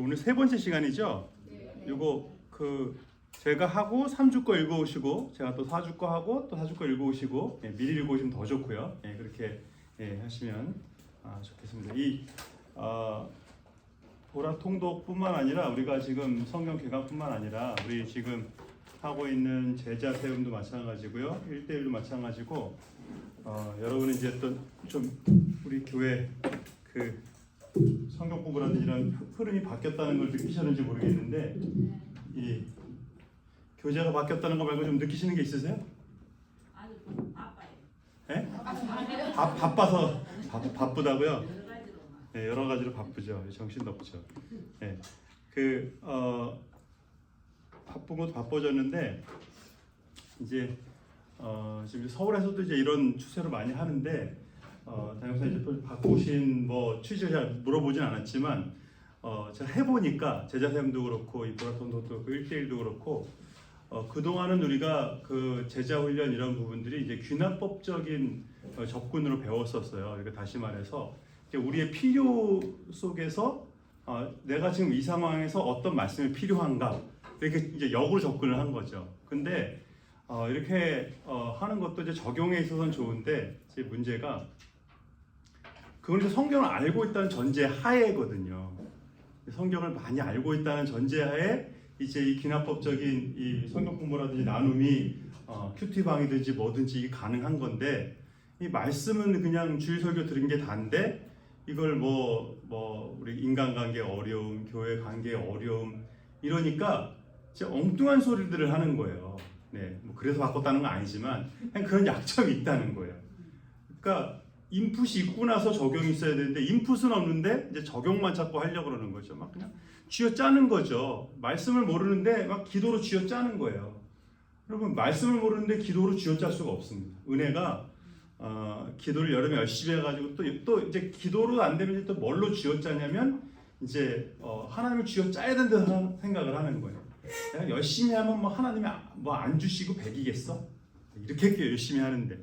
오늘 세 번째 시간이죠. 요거 제가 하고 3주 거 읽어오시고 제가 또 4주 거 하고 또 4주 거 읽어오시고 미리 읽어오시면 더 좋고요. 그렇게 하시면 좋겠습니다. 이 보라 통독뿐만 아니라 우리가 지금 성경 개강뿐만 아니라 우리 지금 하고 있는 제자 세움도 마찬가지고요. 1대1도 마찬가지고 여러분이 이제 또 좀 우리 교회 성경 공부라든지 이런 흐름이 바뀌었다는 걸 느끼셨는지 모르겠는데 이 교재가 바뀌었다는 거 말고 좀 느끼시는 게 있으세요? 아니 바빠요. 네? 바빠서 바쁘다고요? 네, 여러 가지로 바쁘죠. 정신도 없죠. 네. 바쁜 것도 바빠졌는데 이제 지금 서울에서도 이제 이런 추세로 많이 하는데 당연히 이제 또 바꾸신 취지를 잘 물어보진 않았지만 제가 해보니까 제자 사역도 그렇고 이 보라톤도 그렇고 1대1도 그렇고 그 동안은 우리가 제자 훈련 이런 부분들이 이제 귀납법적인 접근으로 배웠었어요. 그러니까 다시 말해서 우리의 필요 속에서 내가 지금 이 상황에서 어떤 말씀이 필요한가 이렇게 이제 역으로 접근을 한 거죠. 근데 이렇게 하는 것도 이제 적용에 있어서는 좋은데 제 문제가 그건 이제 성경을 알고 있다는 전제 하에거든요. 성경을 많이 알고 있다는 전제 하에 이제 이 귀납법적인 이 성경 공부라든지 나눔이 큐티방이든지 뭐든지 이게 가능한 건데 이 말씀은 그냥 주일 설교 들은 게 다인데 이걸 우리 인간관계 어려움, 교회 관계 어려움 이러니까 진짜 엉뚱한 소리들을 하는 거예요. 네, 그래서 바꿨다는 건 아니지만 그냥 그런 약점이 있다는 거예요. 그러니까 인풋이 있고 나서 적용이 있어야 되는데 인풋은 없는데 이제 적용만 자꾸 하려고 그러는 거죠. 막 그냥 쥐어짜는 거죠. 말씀을 모르는데 막 기도로 쥐어짜는 거예요. 여러분 말씀을 모르는데 기도로 쥐어짤 수가 없습니다. 은혜가 기도를 여름에 열심히 해가지고 또 이제 기도로 안 되면 또 뭘로 쥐어짜냐면 이제 하나님을 쥐어짜야 된다는 생각을 하는 거예요. 내가 열심히 하면 하나님이 안 주시고 백이겠어? 이렇게 열심히 하는데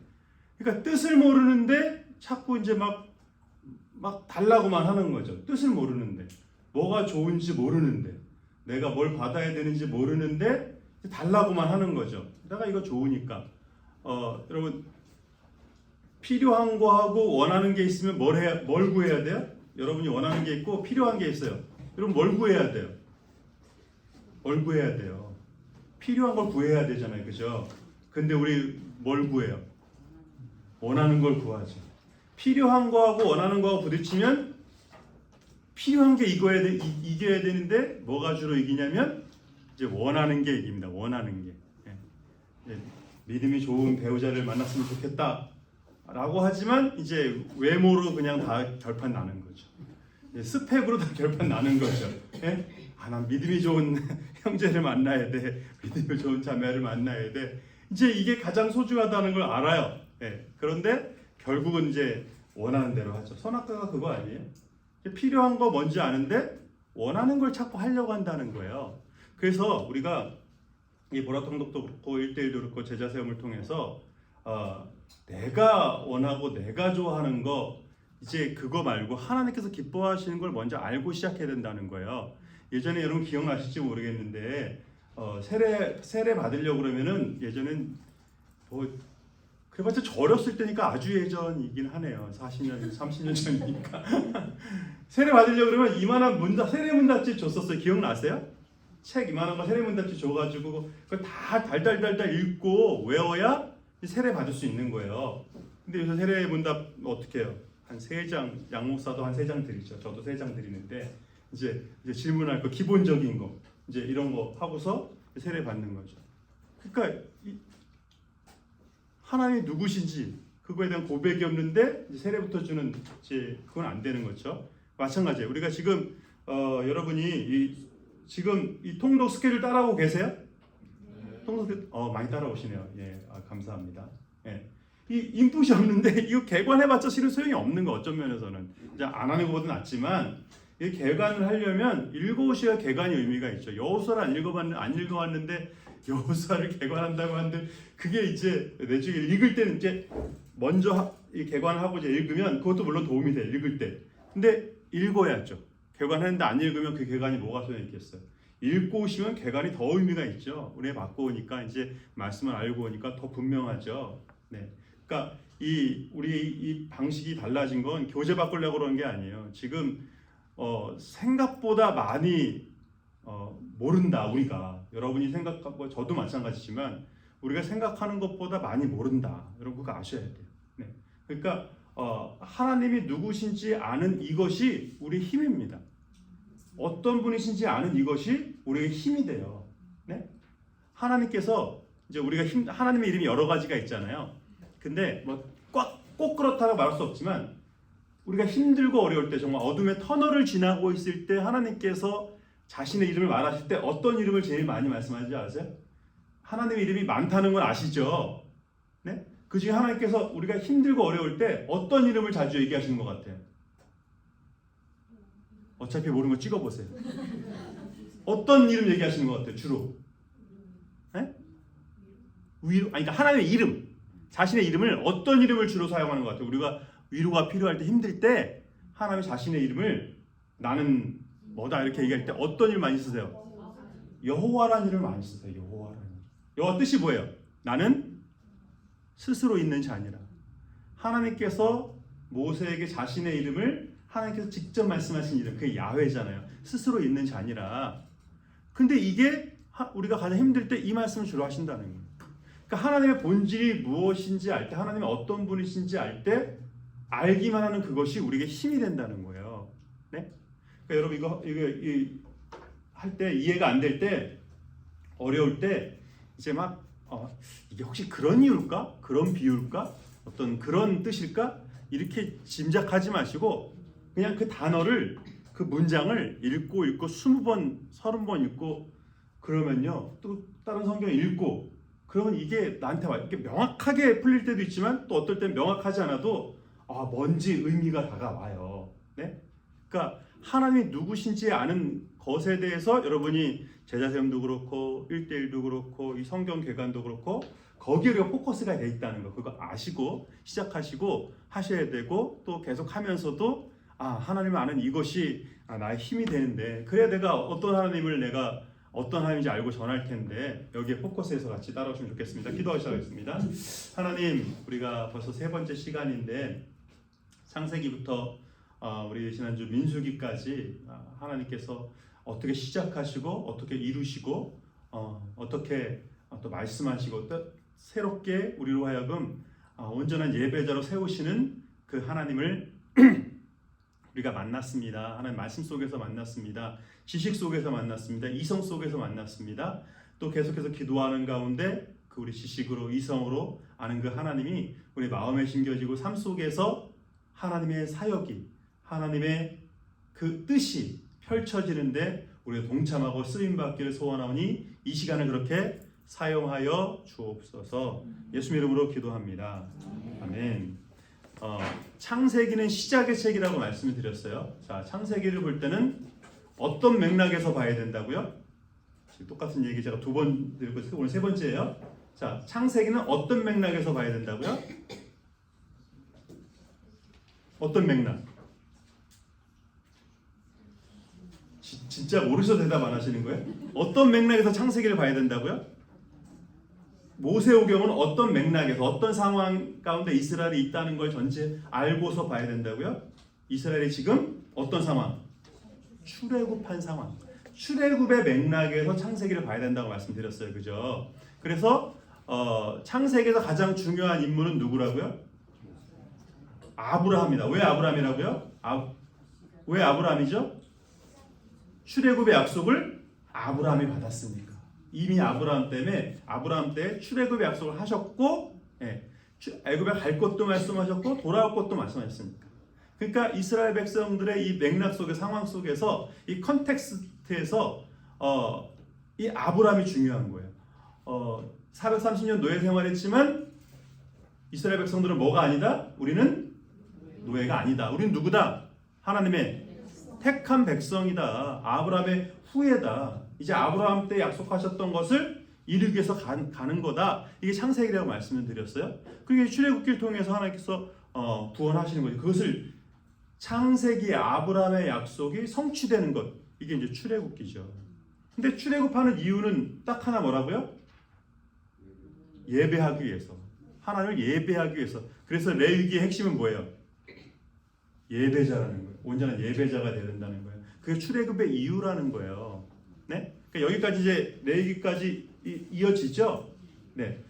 그러니까 뜻을 모르는데 자꾸 이제 막 달라고만 하는 거죠. 뜻을 모르는데 뭐가 좋은지 모르는데 내가 뭘 받아야 되는지 모르는데 달라고만 하는 거죠. 내가 이거 좋으니까 여러분 필요한 거하고 원하는 게 있으면 뭘 구해야 돼요? 여러분이 원하는 게 있고 필요한 게 있어요. 여러분 뭘 구해야 돼요? 뭘 구해야 돼요? 필요한 걸 구해야 되잖아요. 그죠? 근데 우리 뭘 구해요? 원하는 걸 구하죠. 필요한 거하고 원하는 거하고 부딪히면 필요한 게 이겨야 되는데 뭐가 주로 이기냐면 이제 원하는 게 이깁니다. 원하는 게. 믿음이 좋은 배우자를 만났으면 좋겠다 라고 하지만 이제 외모로 그냥 다 결판 나는 거죠. 스펙으로 다 결판 나는 거죠. 난 믿음이 좋은 형제를 만나야 돼. 믿음이 좋은 자매를 만나야 돼. 이제 이게 가장 소중하다는 걸 알아요. 그런데 결국은 이제 원하는 대로 하죠. 선악과가 그거 아니에요? 필요한 거 뭔지 아는데 원하는 걸 자꾸 하려고 한다는 거예요. 그래서 우리가 이 보라통독도 그렇고 1대1도 그렇고 제자 세움을 통해서 내가 원하고 내가 좋아하는 거 이제 그거 말고 하나님께서 기뻐하시는 걸 먼저 알고 시작해야 된다는 거예요. 예전에 여러분 기억나실지 모르겠는데 세례 받으려고 그러면은 예전엔 그래봤자 저 어렸을 때니까 아주 예전이긴 하네요. 40년, 30년 전이니까. 세례 받으려고 그러면 이만한 세례 문답지 줬었어요. 기억나세요? 책 이만한 거 세례 문답지 줘가지고 그걸 다 달달달달 읽고 외워야 세례 받을 수 있는 거예요. 근데 요새 세례 문답 어떻게 해요? 한 3장, 양 목사도 한 3장 드리죠. 저도 3장 드리는데 이제 질문할 거 기본적인 거 이제 이런 거 하고서 세례 받는 거죠. 그러니까 하나님이 누구신지 그거에 대한 고백이 없는데 이제 세례부터 주는 그건 안 되는 거죠. 마찬가지예요. 우리가 지금 여러분이 지금 이 통독 스케줄 따라오고 계세요? 통독 스케줄 많이 따라오시네요. 감사합니다. 이 인풋이 없는데 이거 개관해봤자 실은 소용이 없는 거 어떤 면에서는 이제 안 하는 것보다 낫지만 이 개관을 하려면 읽어오셔야 개관의 의미가 있죠. 여호수아를 안 읽어봤는데 여호수아를 개관한다고 하는데 그게 이제 내중에 읽을 때는 이제 먼저 이 개관을 하고 이제 읽으면 그것도 물론 도움이 돼요. 읽을 때. 근데 읽어야죠. 개관했는데 안 읽으면 그 개관이 뭐가 소용이 있겠어요? 읽고 오시면 개관이 더 의미가 있죠. 우리 받고 오니까 이제 말씀을 알고 오니까 더 분명하죠. 네, 그러니까 우리 이 방식이 달라진 건 교재 바꾸려고 그런 게 아니에요. 지금 생각보다 많이 모른다. 우리가 여러분이 생각하고 저도 마찬가지지만 우리가 생각하는 것보다 많이 모른다. 여러분 그거 아셔야 돼요. 네, 그러니까 하나님이 누구신지 아는 이것이 우리 힘입니다. 어떤 분이신지 아는 이것이 우리의 힘이 돼요. 네? 하나님께서 이제 우리가 하나님의 이름이 여러 가지가 있잖아요. 근데 뭐 꼭 그렇다고 말할 수 없지만 우리가 힘들고 어려울 때 정말 어둠의 터널을 지나고 있을 때 하나님께서 자신의 이름을 말하실 때 어떤 이름을 제일 많이 말씀하시는지 아세요? 하나님의 이름이 많다는 건 아시죠? 네? 그 중에 하나님께서 우리가 힘들고 어려울 때 어떤 이름을 자주 얘기하시는 것 같아요? 어차피 모르는 거 찍어보세요. 어떤 이름 얘기하시는 것 같아요? 주로? 네? 그러니까 하나님의 이름, 자신의 이름을 어떤 이름을 주로 사용하는 것 같아요? 우리가 위로가 필요할 때 힘들 때 하나님 자신의 이름을 나는 뭐다 이렇게 얘기할 때 어떤 이름 많이 쓰세요? 여호와라는 이름을 많이 쓰세요. 여호와라는 이름. 여호와 뜻이 뭐예요? 나는 스스로 있는 자니라. 하나님께서 모세에게 자신의 이름을 하나님께서 직접 말씀하신 이름, 그게 야훼잖아요. 스스로 있는 자니라. 근데 이게 우리가 가장 힘들 때 이 말씀을 주로 하신다는 거예요. 그러니까 하나님의 본질이 무엇인지 알 때, 하나님이 어떤 분이신지 알 때 알기만 하는 그것이 우리에게 힘이 된다는 거예요. 네? 그러니까 여러분 이거 할 때 이해가 안 될 때 어려울 때 이제 막 이게 혹시 그런 이유일까? 그런 비유일까? 어떤 그런 뜻일까? 이렇게 짐작하지 마시고 그냥 그 단어를 그 문장을 읽고 20번, 30번 읽고 그러면요. 또 다른 성경 읽고 그러면 이게 나한테 이렇게 명확하게 풀릴 때도 있지만 또 어떨 땐 명확하지 않아도 뭔지 의미가 다가와요. 네? 그러니까 하나님이 누구신지 아는 것에 대해서 여러분이 제자세움도 그렇고 1대1도 그렇고 이 성경 개관도 그렇고 거기에 우리가 포커스가 돼 있다는 거 그거 아시고 시작하시고 하셔야 되고 또 계속 하면서도 하나님을 아는 이것이 나의 힘이 되는데 그래야 내가 어떤 하나님인지 알고 전할 텐데 여기에 포커스해서 같이 따라오시면 좋겠습니다. 기도하시겠습니다. 하나님, 우리가 벌써 3번째 시간인데 창세기부터 우리 지난주 민수기까지 하나님께서 어떻게 시작하시고 어떻게 이루시고 어떻게 또 말씀하시고 또 새롭게 우리로 하여금 온전한 예배자로 세우시는 그 하나님을 우리가 만났습니다. 하나님 말씀 속에서 만났습니다. 지식 속에서 만났습니다. 이성 속에서 만났습니다. 또 계속해서 기도하는 가운데 그 우리 지식으로 이성으로 아는 그 하나님이 우리 마음에 심겨지고 삶 속에서 하나님의 사역이 하나님의 그 뜻이 펼쳐지는데 우리가 동참하고 쓰임받기를 소원하오니 이 시간을 그렇게 사용하여 주옵소서. 예수님 이름으로 기도합니다. 아멘. 창세기는 시작의 책이라고 말씀을 드렸어요. 자, 창세기를 볼 때는 어떤 맥락에서 봐야 된다고요? 똑같은 얘기 제가 2번 드리고 오늘 3번째예요. 자, 창세기는 어떤 맥락에서 봐야 된다고요? 어떤 맥락? 진짜 모르셔서 대답 안 하시는 거예요? 어떤 맥락에서 창세기를 봐야 된다고요? 모세오경은 어떤 맥락에서 어떤 상황 가운데 이스라엘이 있다는 걸 전체 알고서 봐야 된다고요? 이스라엘이 지금 어떤 상황? 출애굽한 상황. 출애굽의 맥락에서 창세기를 봐야 된다고 말씀드렸어요. 그죠? 그래서 창세기에서 가장 중요한 인물은 누구라고요? 아브라함이다. 왜 아브라함이라고요? 왜 아브라함이죠? 출애굽의 약속을 아브라함이 받았으니까. 이미 아브라함 때 출애굽의 약속을 하셨고, 애굽에 갈 것도 말씀하셨고 돌아올 것도 말씀하셨으니까. 그러니까 이스라엘 백성들의 이 맥락 속의 상황 속에서 이 컨텍스트에서 이 아브라함이 중요한 거예요. 430년 노예 생활했지만 이스라엘 백성들은 뭐가 아니다? 우리는 노예가 아니다. 우리는 누구다? 하나님의 택한 백성이다. 아브라함의 후예다. 이제 아브라함 때 약속하셨던 것을 이루기 위해서 가는 거다. 이게 창세기라고 말씀을 드렸어요. 그게 출애굽기를 통해서 하나님께서 구원하시는 거죠. 그것을 창세기 아브라함의 약속이 성취되는 것, 이게 이제 출애굽기죠. 근데 출애굽하는 이유는 딱 하나, 뭐라고요? 예배하기 위해서. 하나님을 예배하기 위해서. 그래서 레위기의 핵심은 뭐예요? 예배자라는 거예요. 온전한 예배자가 되어야 된다는 거예요. 그게 출애굽의 이유라는 거예요. 네? 그러니까 여기까지 이제 레위기까지 이어지죠. 네.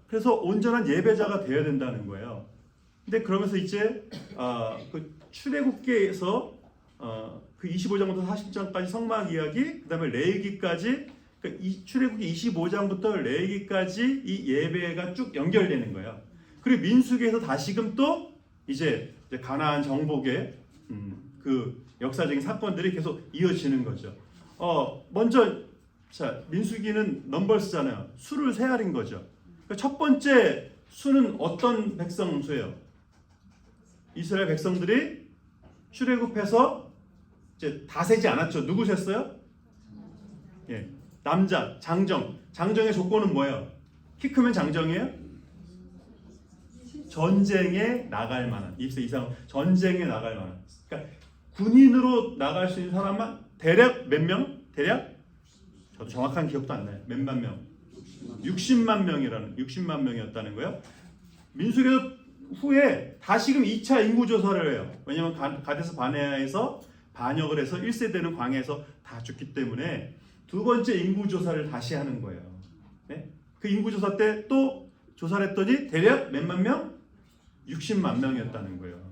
그래서 온전한 예배자가 되어야 된다는 거예요. 근데 그러면서 이제 그 출애굽기에서 그 25장부터 40장까지 성막 이야기, 그다음에 레위기까지, 그러니까 출애굽기 25장부터 레위기까지 이 예배가 쭉 연결되는 거예요. 그리고 민수기에서 다시금 또 이제 가나안 정복의 그 역사적인 사건들이 계속 이어지는 거죠. 먼저 자, 민수기는 넘버스잖아요. 수를 세알인 거죠. 그러니까 첫 번째 수는 어떤 백성 수예요? 이스라엘 백성들이 출애굽해서 이제 다 세지 않았죠. 누구 셌어요? 예, 남자, 장정. 장정의 조건은 뭐예요? 키 크면 장정이에요? 전쟁에 나갈 만한, 이상 전쟁에 나갈 만한. 그러니까 군인으로 나갈 수 있는 사람만 대략 몇 명? 대략? 저도 정확한 기억도 안 나요. 몇만 명? 60만 명이었다는 거예요. 민수기에서 후에 다시금 2차 인구조사를 해요. 왜냐하면 가데스 바네아에서 반역을 해서 1세대는 광해에서 다 죽기 때문에 두 번째 인구조사를 다시 하는 거예요. 네? 그 인구조사 때 또 조사를 했더니 대략 몇만 명? 60만 명이었다는 거예요.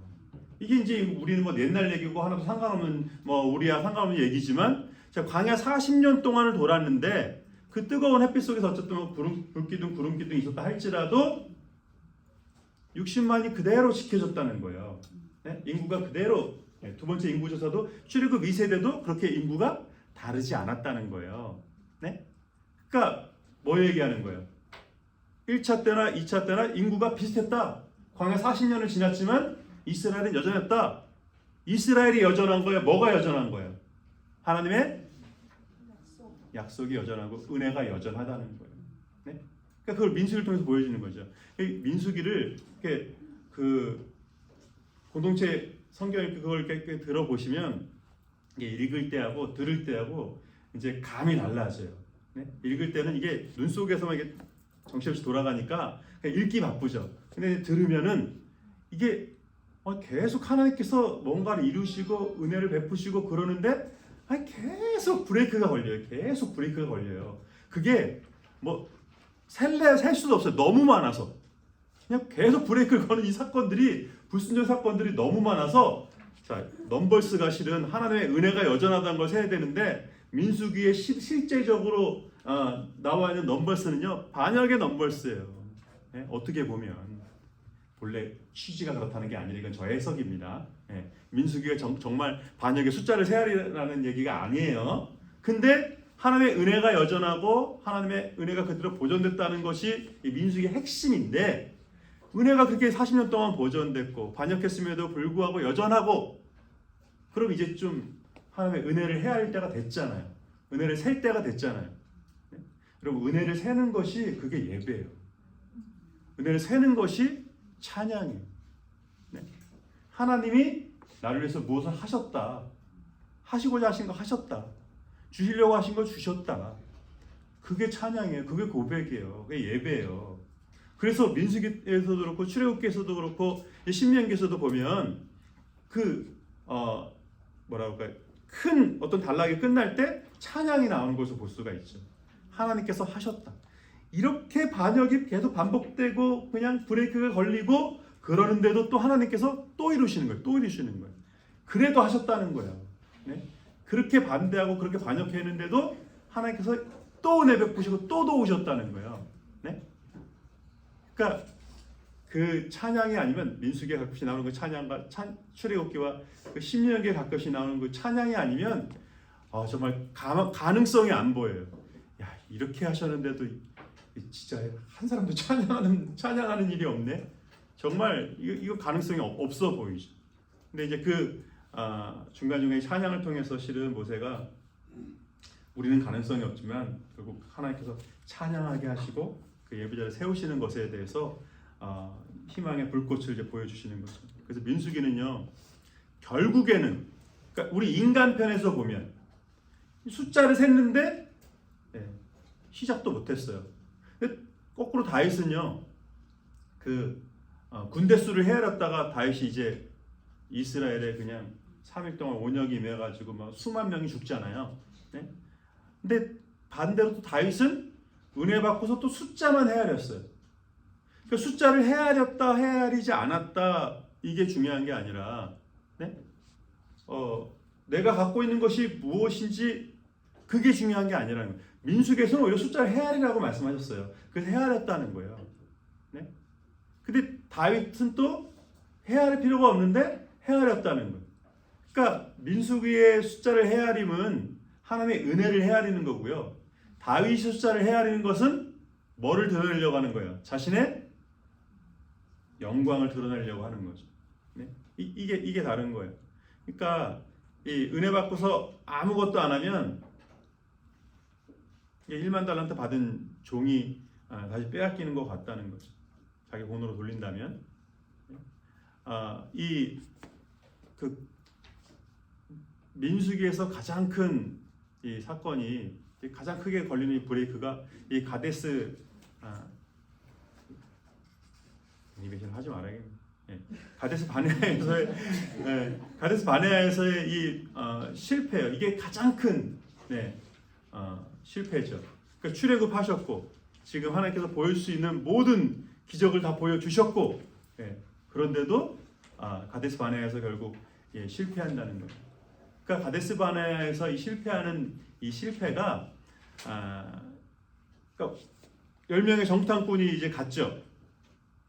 이게 이제 우리는 뭐 옛날 얘기고 하나도 상관없는, 뭐 우리야 상관없는 얘기지만, 제가 광야 40년 동안을 돌았는데 그 뜨거운 햇빛 속에서 어쨌든 뭐 불기둥 구름기둥이 있었다 할지라도 60만이 그대로 지켜졌다는 거예요. 네? 인구가 그대로, 네, 두 번째 인구조사도 출애굽 2세대도 그렇게 인구가 다르지 않았다는 거예요. 네? 그러니까 뭐 얘기하는 거예요? 1차 때나 2차 때나 인구가 비슷했다. 광야 40년을 지났지만 이스라엘은 여전했다. 이스라엘이 여전한 거예요? 뭐가 여전한 거예요? 하나님의 약속이 여전하고 은혜가 여전하다는 거예요. 네? 그러니까 그걸 민수기를 통해서 보여주는 거죠. 민수기를 이렇게 그 공동체 성경 그걸 이렇게 들어보시면 읽을 때하고 들을 때하고 이제 감이 달라져요. 네? 읽을 때는 이게 눈 속에서만 이게 정신없이 돌아가니까 그냥 읽기 바쁘죠. 근데 들으면은 이게 계속 하나님께서 뭔가를 이루시고 은혜를 베푸시고 그러는데 계속 브레이크가 걸려요. 계속 브레이크가 걸려요. 그게 뭐 셀 수도 없어요. 너무 많아서. 그냥 계속 브레이크를 거는 이 사건들이, 불순종 사건들이 너무 많아서, 자, 넘버스가 실은 하나님의 은혜가 여전하다는 걸 세야 되는데, 민수기에 실제적으로 나와 있는 넘버스는요, 반역의 넘버스예요. 네? 어떻게 보면 본래 취지가 그렇다는 게 아니라 이건 저 해석입니다. 네. 민수기가 정말 반역의 숫자를 세야라는 얘기가 아니에요. 근데 하나님의 은혜가 여전하고 하나님의 은혜가 그대로 보존됐다는 것이 이 민수기의 핵심인데, 은혜가 그렇게 40년 동안 보존됐고 반역했음에도 불구하고 여전하고, 그럼 이제 좀 하나님의 은혜를 해야 할 때가 됐잖아요. 은혜를 셀 때가 됐잖아요. 네? 여러분, 은혜를 세는 것이 그게 예배예요. 은혜를 세는 것이 찬양이에요. 네? 하나님이 나를 위해서 무엇을 하셨다. 하시고자 하신 거 하셨다. 주시려고 하신 거 주셨다. 그게 찬양이에요. 그게 고백이에요. 그게 예배예요. 그래서 민수기에서도 그렇고 출애굽기에서도 그렇고 신명기에서도 보면 그 뭐라고 할까요? 큰 어떤 단락이 끝날 때 찬양이 나오는 것을 볼 수가 있죠. 하나님께서 하셨다. 이렇게 반역이 계속 반복되고 그냥 브레이크가 걸리고 그러는데도 또 하나님께서 또 이루시는 거예요. 또 이루시는 거예요. 그래도 하셨다는 거예요. 네? 그렇게 반대하고 그렇게 반역했는데도 하나님께서 또 은혜 베푸시고 또 도우셨다는 거예요. 네? 그러니까 그 찬양이 아니면, 민수기에 가끔씩 나오는 그 찬양과 출애굽기와 그 신명기에 가끔씩 나오는 그 찬양이 아니면 정말 가능성이 안 보여요. 야, 이렇게 하셨는데도 진짜 한 사람도 찬양하는 일이 없네. 정말 이거 가능성이 없어 보이죠. 근데 이제 그 중간중간에 찬양을 통해서 실은 모세가 우리는 가능성이 없지만 결국 하나님께서 찬양하게 하시고 그 예배자를 세우시는 것에 대해서 희망의 불꽃을 이제 보여주시는 거죠. 그래서 민수기는요, 결국에는 그러니까 우리 인간 편에서 보면 숫자를 셌는데 시작도 못했어요. 거꾸로 다윗은요, 군대 수를 헤아렸다가 다윗이 이제 이스라엘에 그냥 3일 동안 온역이 임해가지고 막 수만 명이 죽잖아요. 네? 근데 반대로 또 다윗은 은혜 받고서 또 숫자만 헤아렸어요. 그러니까 숫자를 헤아렸다 헤아리지 않았다 이게 중요한 게 아니라 네? 내가 갖고 있는 것이 무엇인지 그게 중요한 게 아니라는 거예요. 민수기에서는 오히려 숫자를 헤아리라고 말씀하셨어요. 그래서 헤아렸다는 거예요. 네? 근데 다윗은 또 헤아릴 필요가 없는데 헤아렸다는 거예요. 그러니까 민수기의 숫자를 헤아림은 하나님의 은혜를 헤아리는 거고요. 다윗의 숫자를 헤아리는 것은 뭐를 드러내려고 하는 거예요? 자신의 영광을 드러내려고 하는 거죠. 네? 이게 다른 거예요. 그러니까 이 은혜 받고서 아무것도 안 하면 1만 달란트 받은 종이 다시 빼앗기는 것 같다는 거죠. 자기 본으로 돌린다면 민수기에서 가장 큰 이 사건이 가장 크게 걸리는 이 브레이크가 이 가데스 애니메이션 하지 말아야겠네. 가데스 바네아에서의 이 실패예요. 이게 가장 큰 실패죠. 그러니까 출애굽하셨고 지금 하나님께서 보일 수 있는 모든 기적을 다 보여주셨고 그런데도 가데스 바네아에서 결국 실패한다는 거예요. 그러니까 가데스 바네아에서 이 실패하는 이 실패가 그러니까 10명의 정탐꾼이 이제 갔죠.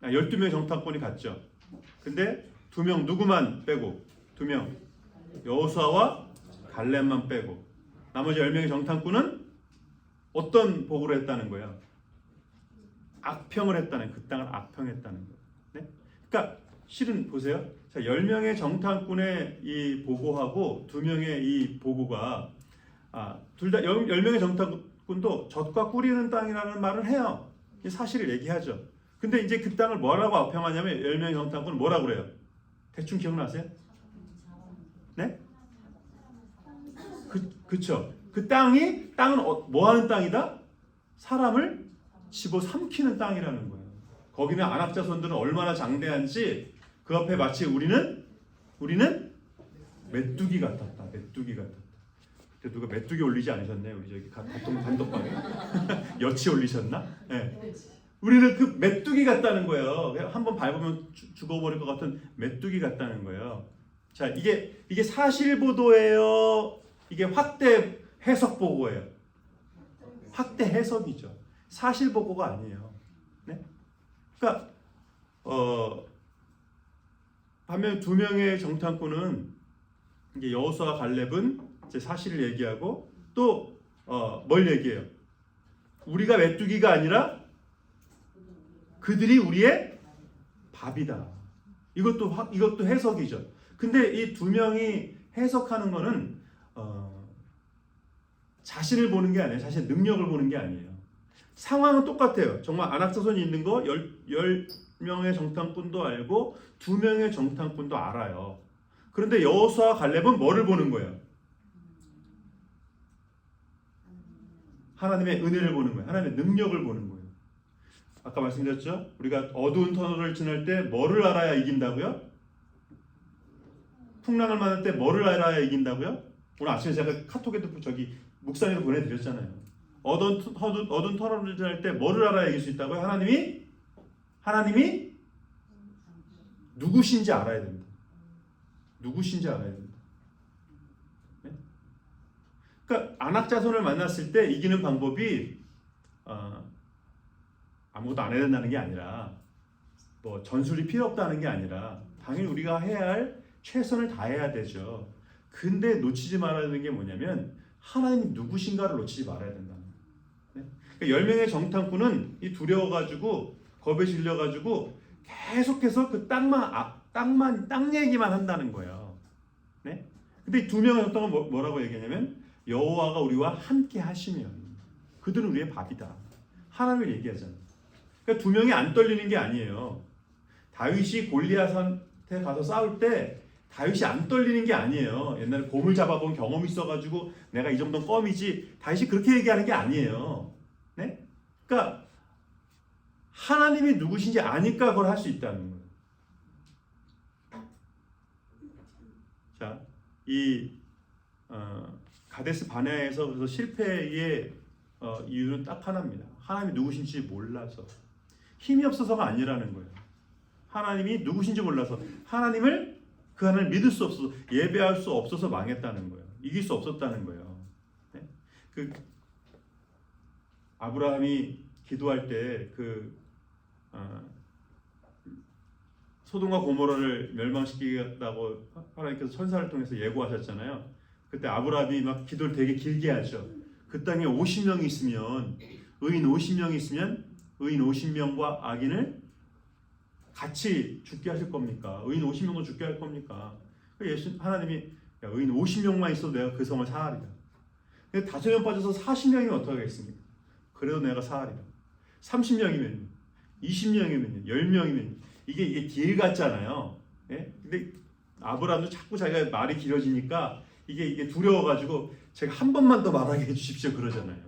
12명의 정탐꾼이 갔죠. 근데 2명 누구만 빼고 2명 여호수아와 갈렙만 빼고 나머지 10명의 정탐꾼은 어떤 보고를 했다는 거예요? 악평을 했다는, 그 땅을 악평했다는 거예요. 네? 그러니까 실은 보세요. 자, 10명의 정탐꾼의 이 보고하고 2명의 이 보고가 둘 다 10명의 정탐꾼도 젖과 꿀이는 땅이라는 말을 해요. 사실을 얘기하죠. 근데 이제 그 땅을 뭐라고 악평하냐면 10명의 정탐꾼은 뭐라고 그래요? 대충 기억나세요? 네? 그쵸. 그 땅은 뭐 하는 땅이다? 사람을 집어삼키는 땅이라는 거예요. 거기는 안악자손들은 얼마나 장대한지 그 앞에 마치 우리는 메뚜기 같았다. 메뚜기 같았다. 그때 누가 메뚜기 올리지 않으셨나요? 우리 저기 단톡방에 여치 올리셨나? 네. 우리는 그 메뚜기 같다는 거예요. 한번 밟으면 죽어버릴 것 같은 메뚜기 같다는 거예요. 자, 이게 사실 보도예요. 이게 확대 해석 보고예요. 확대 해석이죠. 사실 보고가 아니에요. 네? 그러니까 반면 2명의 정탐꾼은 이제 여호수아와 갈렙은 이제 사실을 얘기하고 또 뭘 얘기해요? 우리가 메뚜기가 아니라 그들이 우리의 밥이다. 이것도 해석이죠. 근데 이 2명이 해석하는 거는 자신을 보는 게 아니에요. 자신의 능력을 보는 게 아니에요. 상황은 똑같아요. 정말 안악자손이 있는 거 10명의 정탐꾼도 알고 2명의 정탐꾼도 알아요. 그런데 여호수아와 갈렙은 뭐를 보는 거예요? 하나님의 은혜를 보는 거예요. 하나님의 능력을 보는 거예요. 아까 말씀드렸죠? 우리가 어두운 터널을 지날 때 뭐를 알아야 이긴다고요? 풍랑을 만날 때 뭐를 알아야 이긴다고요? 오늘 아침에 제가 카톡에도 저기 묵상에도 보내드렸잖아요. 어두운 터널을 지날 때 뭐를 알아야 이길 수 있다고요? 하나님이 누구신지 알아야 됩니다. 누구신지 알아야 됩니다. 네? 그러니까 안악자손을 만났을 때 이기는 방법이 아무것도 안 해야 된다는 게 아니라 뭐 전술이 필요 없다는 게 아니라 당연히 우리가 해야 할 최선을 다해야 되죠. 근데 놓치지 말아야 되는 게 뭐냐면 하나님이 누구신가를 놓치지 말아야 된다는 거예요. 네? 그러니까 10명의 정탐꾼은 이 두려워가지고 겁에 질려가지고 계속해서 그 땅 얘기만 한다는 거예요. 네? 근데 2명의 정탐꾼은 뭐라고 얘기하냐면 여호와가 우리와 함께 하시면 그들은 우리의 밥이다. 하나님을 얘기하잖아요. 그러니까 2명이 안 떨리는 게 아니에요. 다윗이 골리앗한테 가서 싸울 때 다윗이 안 떨리는 게 아니에요. 옛날에 곰을 잡아본 경험이 있어가지고 내가 이 정도는 껌이지. 다윗이 그렇게 얘기하는 게 아니에요. 네? 그러니까 하나님이 누구신지 아니까 그걸 할 수 있다는 거예요. 자, 이 가데스 바네아에서 그래서 실패의 이유는 딱 하나입니다. 하나님이 누구신지 몰라서. 힘이 없어서가 아니라는 거예요. 하나님이 누구신지 몰라서 하나님을 그 하나님을 믿을 수 없어서 예배할 수 없어서 망했다는 거예요. 이길 수 없었다는 거예요. 네? 그 아브라함이 기도할 때 소돔과 고모라를 멸망시키겠다고 하나님께서 천사를 통해서 예고하셨잖아요. 그때 아브라함이 막 기도를 되게 길게 하죠. 그 땅에 50명이 있으면 의인 50명이 있으면 의인 50명과 악인을 같이 죽게 하실 겁니까? 의인 50명도 죽게 할 겁니까? 하나님이 야, 의인 50명만 있어도 내가 그 성을 사하리라. 근데 5명 빠져서 40명이면 어떻게 하겠습니까? 그래도 내가 사하리라. 30명이면 20명이면 10명이면 이게 딜 같잖아요. 예? 근데 아브라함도 자꾸 자기가 말이 길어지니까 이게 두려워가지고 제가 한 번만 더 말하게 해주십시오 그러잖아요.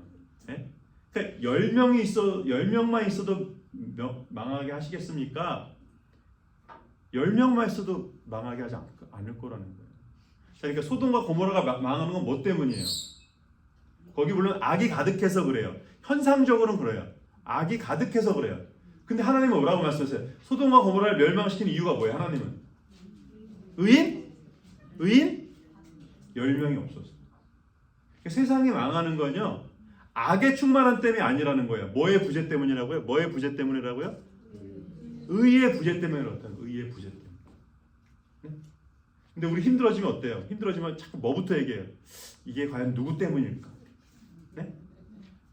예? 그러니까 10명만 있어도 망하게 하시겠습니까? 10명만 있어도 망하게 하지 않을 거라는 거예요. 그러니까 소돔과 고모라가 망하는 건 뭐 때문이에요? 거기 물론 악이 가득해서 그래요. 현상적으로는 그래요. 악이 가득해서 그래요. 근데 하나님은 뭐라고 말씀하세요? 소돔과 고모라를 멸망시키는 이유가 뭐예요? 하나님은 의인 10명이 없었어요. 세상이 망하는 건요 악의 충만함 때문이 아니라는 거예요. 뭐의 부재 때문이라고요? 뭐의 부재 때문이라고요? 의의 부재 때문에 그렇다는 거예요. 의의 부재 때문에. 네? 근데 우리 힘들어지면 어때요? 힘들어지면 자꾸 뭐부터 얘기해요? 이게 과연 누구 때문일까? 네?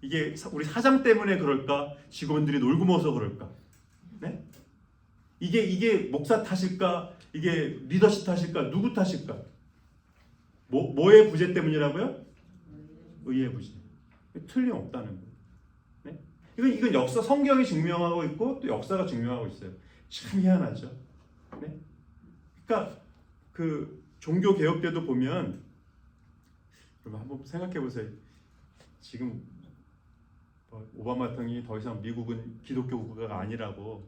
이게 우리 사장 때문에 그럴까? 직원들이 놀고 먹어서 그럴까? 네? 이게 목사 탓일까? 이게 리더십 탓일까? 누구 탓일까? 뭐의 부재 때문이라고요? 의의 부재. 틀림없다는 거예요. 네? 이건 역사 성경이 증명하고 있고 또 역사가 증명하고 있어요. 참 희한하죠. 네? 그러니까 그 종교 개혁 때도 보면 여러분 한번 생각해 보세요. 지금 오바마 대통령이 더 이상 미국은 기독교 국가가 아니라고.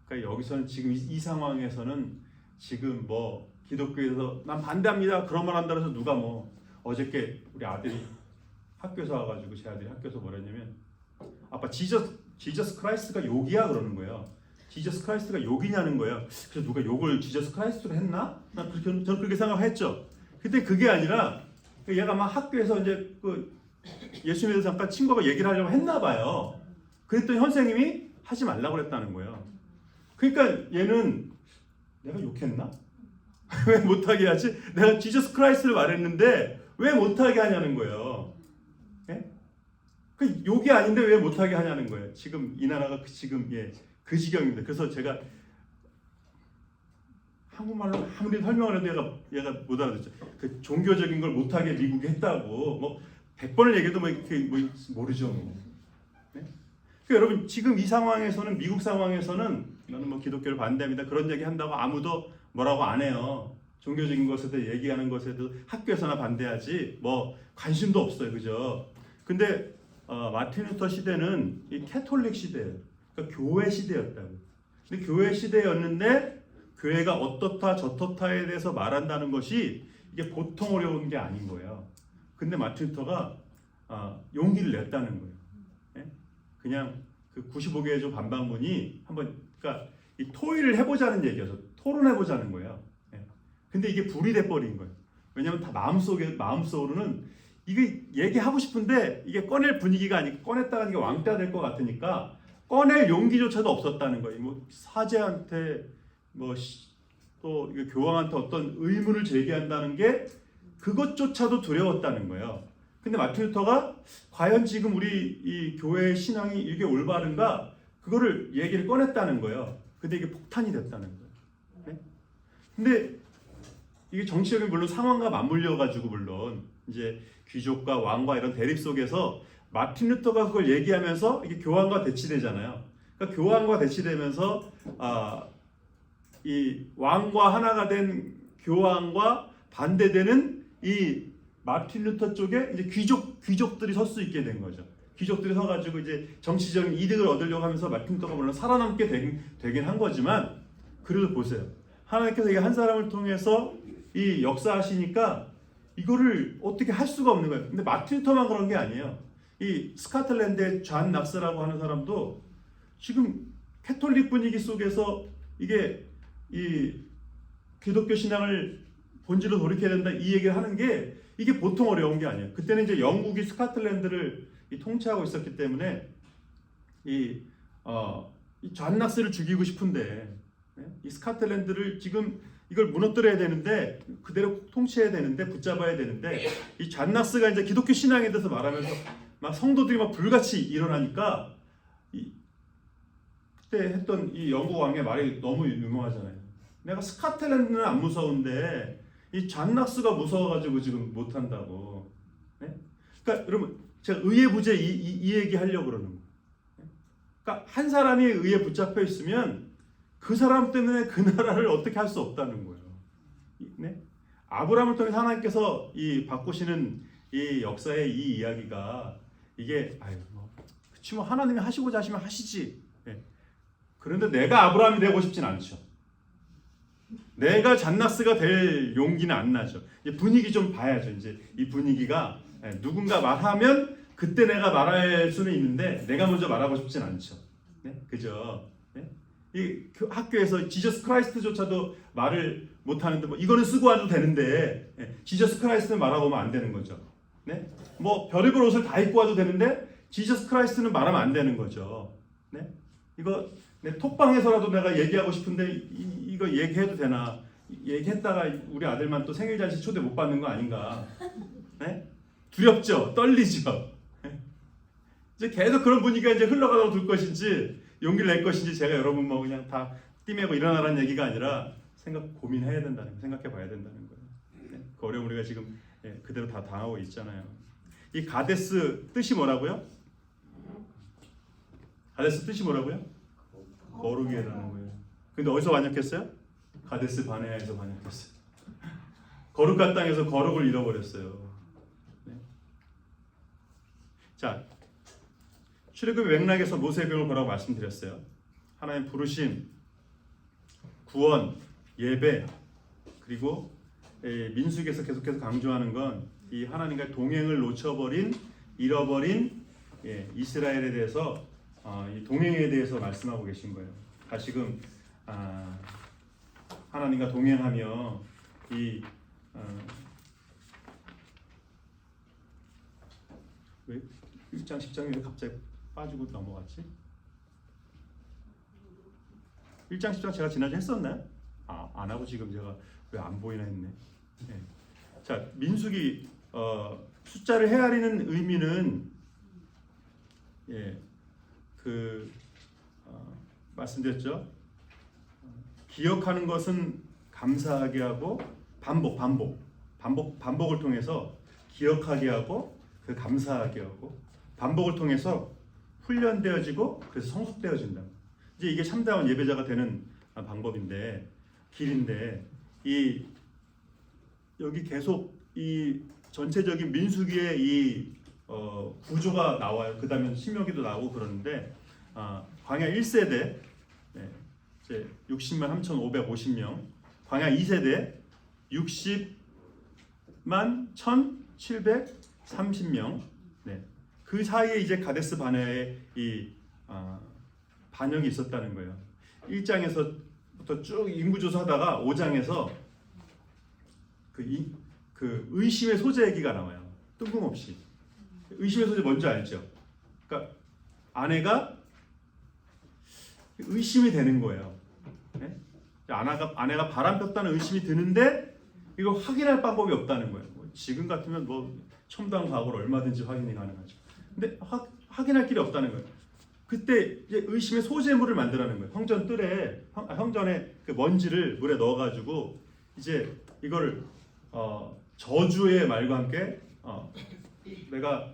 그러니까 여기서는 지금 이 상황에서는 지금 뭐 기독교에서 난 반대합니다. 그런 말 한다 해서 누가 뭐 어저께 우리 아들이 학교에서 와가지고 제 아들이 학교에서 뭐랬냐면 아빠 지저스 크라이스트가 욕이야 그러는 거예요. 지저스 크라이스트가 욕이냐는 거예요. 그래서 누가 욕을 지저스 크라이스트로 했나? 저는 그렇게 생각했죠. 근데 그게 아니라 얘가 막 학교에서 이제 예수님에 대해서 잠깐 친구가 얘기를 하려고 했나 봐요. 그랬더니 선생님이 하지 말라고 그랬다는 거예요. 그러니까 얘는 내가 욕했나? 왜 못하게 하지? 내가 지저스 크라이스트를 말했는데 왜 못하게 하냐는 거예요. 예? 그 욕이 아닌데 왜 못하게 하냐는 거예요. 지금 이 나라가 지금 그 지경입니다. 그래서 제가 한국말로 아무리 설명을 해도 얘가 못 알아듣죠. 그 종교적인 걸 못하게 미국이 했다고 뭐 100번을 얘기해도 모르죠. 네? 그러니까 여러분 지금 이 상황에서는 미국 상황에서는 나는 뭐 기독교를 반대합니다. 그런 얘기 한다고 아무도 뭐라고 안 해요. 종교적인 것에도 얘기하는 것에도 학교에서나 반대하지 뭐 관심도 없어요. 그죠? 근데 마틴 루터 시대는 이 캐톨릭 시대예요. 그러니까 교회 시대였다고. 근데 교회 시대였는데 교회가 어떻다 저떻다에 대해서 말한다는 것이 이게 보통 어려운 게 아닌 거예요. 근데 마틴 루터가 용기를 냈다는 거예요. 예? 그냥 그 95개의 조 반박문이 한번 그러니까 이 토의를 해보자는 얘기여서 토론해보자는 거예요. 예? 근데 이게 불이 돼버린 거예요. 왜냐하면 다 마음속으로는 이게 얘기하고 싶은데 이게 꺼낼 분위기가 아니고 꺼냈다가 이게 왕따 될 것 같으니까 꺼낼 용기조차도 없었다는 거예요. 뭐 사제한테 또 교황한테 어떤 의문을 제기한다는 게 그것조차도 두려웠다는 거예요. 근데 마틴 루터가 과연 지금 우리 이 교회의 신앙이 이게 올바른가 그거를 얘기를 꺼냈다는 거예요. 근데 이게 폭탄이 됐다는 거예요. 네? 근데 이게 정치적인 물론 상황과 맞물려 가지고 물론 이제 귀족과 왕과 이런 대립 속에서 마틴 루터가 그걸 얘기하면서 이게 교황과 대치되잖아요. 그러니까 교황과 대치되면서 이 왕과 하나가 된 교황과 반대되는 이 마틴 루터 쪽에 이제 귀족들이 설 수 있게 된 거죠. 귀족들이 서가지고 이제 정치적인 이득을 얻으려고 하면서 마틴 루터가 물론 살아남게 되긴 한 거지만, 그래도 보세요. 하나님께서 이 한 사람을 통해서 이 역사하시니까 이거를 어떻게 할 수가 없는 거예요. 근데 마틴 루터만 그런 게 아니에요. 이 스코틀랜드의 존 낙스라고 하는 사람도 지금 캐톨릭 분위기 속에서 이게 이 기독교 신앙을 본질로 돌이켜야 된다 이 얘기를 하는 게 이게 보통 어려운 게 아니에요. 그때는 이제 영국이 스코틀랜드를 통치하고 있었기 때문에 존 낙스를 죽이고 싶은데, 이 스코틀랜드를 지금 이걸 무너뜨려야 되는데, 그대로 통치해야 되는데, 붙잡아야 되는데, 이 존 낙스가 이제 기독교 신앙에 대해서 말하면서 막 성도들이 막 불같이 일어나니까 그때 했던 이 영국 왕의 말이 너무 유명하잖아요. 내가 스코틀랜드는 안 무서운데 이 존 낙스가 무서워가지고 지금 못한다고. 네? 그러니까 여러분, 제가 의에 부재 이 얘기 하려고 그러는 거예요. 그러니까 한 사람이 의에 붙잡혀 있으면 그 사람 때문에 그 나라를 어떻게 할 수 없다는 거예요. 네? 아브라함을 통해 하나님께서 이 바꾸시는 이 역사의 이 이야기가 이게 그치 뭐 하나님이 하시고자 하시면 하시지. 네. 그런데 내가 아브라함이 되고 싶진 않죠. 내가 존 낙스가 될 용기는 안 나죠. 분위기 좀 봐야죠. 이제 이 분위기가 누군가 말하면 그때 내가 말할 수는 있는데 내가 먼저 말하고 싶진 않죠. 네? 그죠? 네? 이 학교에서 지저스 크라이스트조차도 말을 못하는데 뭐 이거는 쓰고 와도 되는데 지저스 크라이스트는 말하고 오면 안 되는 거죠. 네? 뭐 별의별 옷을 다 입고 와도 되는데 지저스 크라이스트는 말하면 안 되는 거죠. 네? 이거 톡방에서라도 내가 얘기하고 싶은데 이거 얘기해도 되나? 얘기했다가 우리 아들만 또 생일 잔치 초대 못 받는 거 아닌가? 네? 두렵죠? 떨리죠? 이제 계속 그런 분위기가 이제 흘러가다 둘 것인지 용기를 낼 것인지 제가 여러분 뭐 그냥 다 띠매고 일어나라는 얘기가 아니라 고민해야 된다는 거, 생각해 봐야 된다는 거예요. 네? 그 어려움 우리가 지금 그대로 다 당하고 있잖아요. 이 가데스 뜻이 뭐라고요? 가데스 뜻이 뭐라고요? 거룩이라는 거예요. 근데 어디서 번역했어요? 가데스 바네아에서 번역했어요. 거룩한 땅에서 거룩을 잃어버렸어요. 네. 자, 출애굽의 맥락에서 모세의 병을 보라고 말씀드렸어요. 하나님 부르심, 구원, 예배, 그리고 민수기에서 계속해서 강조하는 건 이 하나님과의 동행을 놓쳐버린, 잃어버린 이스라엘에 대해서 이 동행에 대해서 말씀하고 계신 거예요. 다시금 하나님과 동행하며 왜 1장 10장이 왜 갑자기 빠지고 넘어갔지? 1장 10장 제가 지난주에 했었나요? 안 하고 지금 제가 왜 안 보이나 했네. 네. 자, 민수기 숫자를 헤아리는 의미는 말씀드렸죠. 기억하는 것은 감사하게 하고 반복을 통해서 기억하게 하고 그 감사하게 하고 반복을 통해서 훈련되어지고 그래서 성숙되어진다. 이제 이게 참다운 예배자가 되는 방법인데 길인데 여기 계속 이 전체적인 민수기의 이 구조가 나와요. 그 다음에 신명기도 나오고 그러는데 광야 1세대 이제 60만 3,550명, 광야 2세대 60만 1,730명. 그 사이에 이제 가데스 바네아의 이 반역이 있었다는 거예요. 1장에서부터 쭉 인구 조사하다가 5장에서 그 의심의 소재 얘기가 나와요. 뜬금없이. 의심의 소재 뭔지 알죠? 그러니까 아내가 의심이 되는 거예요. 네? 아내가 바람 폈다는 의심이 드는데 이걸 확인할 방법이 없다는 거예요. 지금 같으면 뭐 첨단 과거로 얼마든지 확인이 가능하죠. 근데 확인할 길이 없다는 거예요. 그때 이제 의심의 소재물을 만들라는 거예요. 형전에 그 먼지를 물에 넣어가지고 이제 이거를 저주의 말과 함께 내가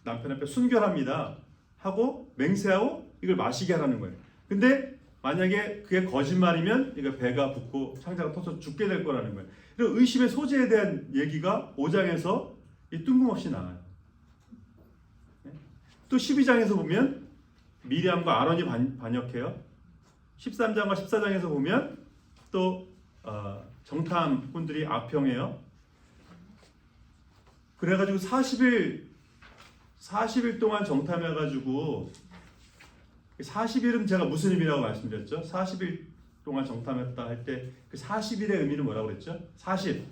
남편 앞에 순결합니다 하고 맹세하고 이걸 마시게 하라는 거예요. 근데 만약에 그게 거짓말이면 이거 배가 붓고 창자가 터져 죽게 될 거라는 거예요. 그리고 의심의 소재에 대한 얘기가 5장에서 뜬금없이 나와요. 또 12장에서 보면 미리암과 아론이 반역해요. 13장과 14장에서 보면 또 정탐꾼들이 악평해요. 그래가지고 40일 동안 정탐해가지고 40일은 제가 무슨 의미라고 말씀드렸죠? 40일 동안 정탐했다 할 때 그 40일의 의미는 뭐라고 그랬죠? 40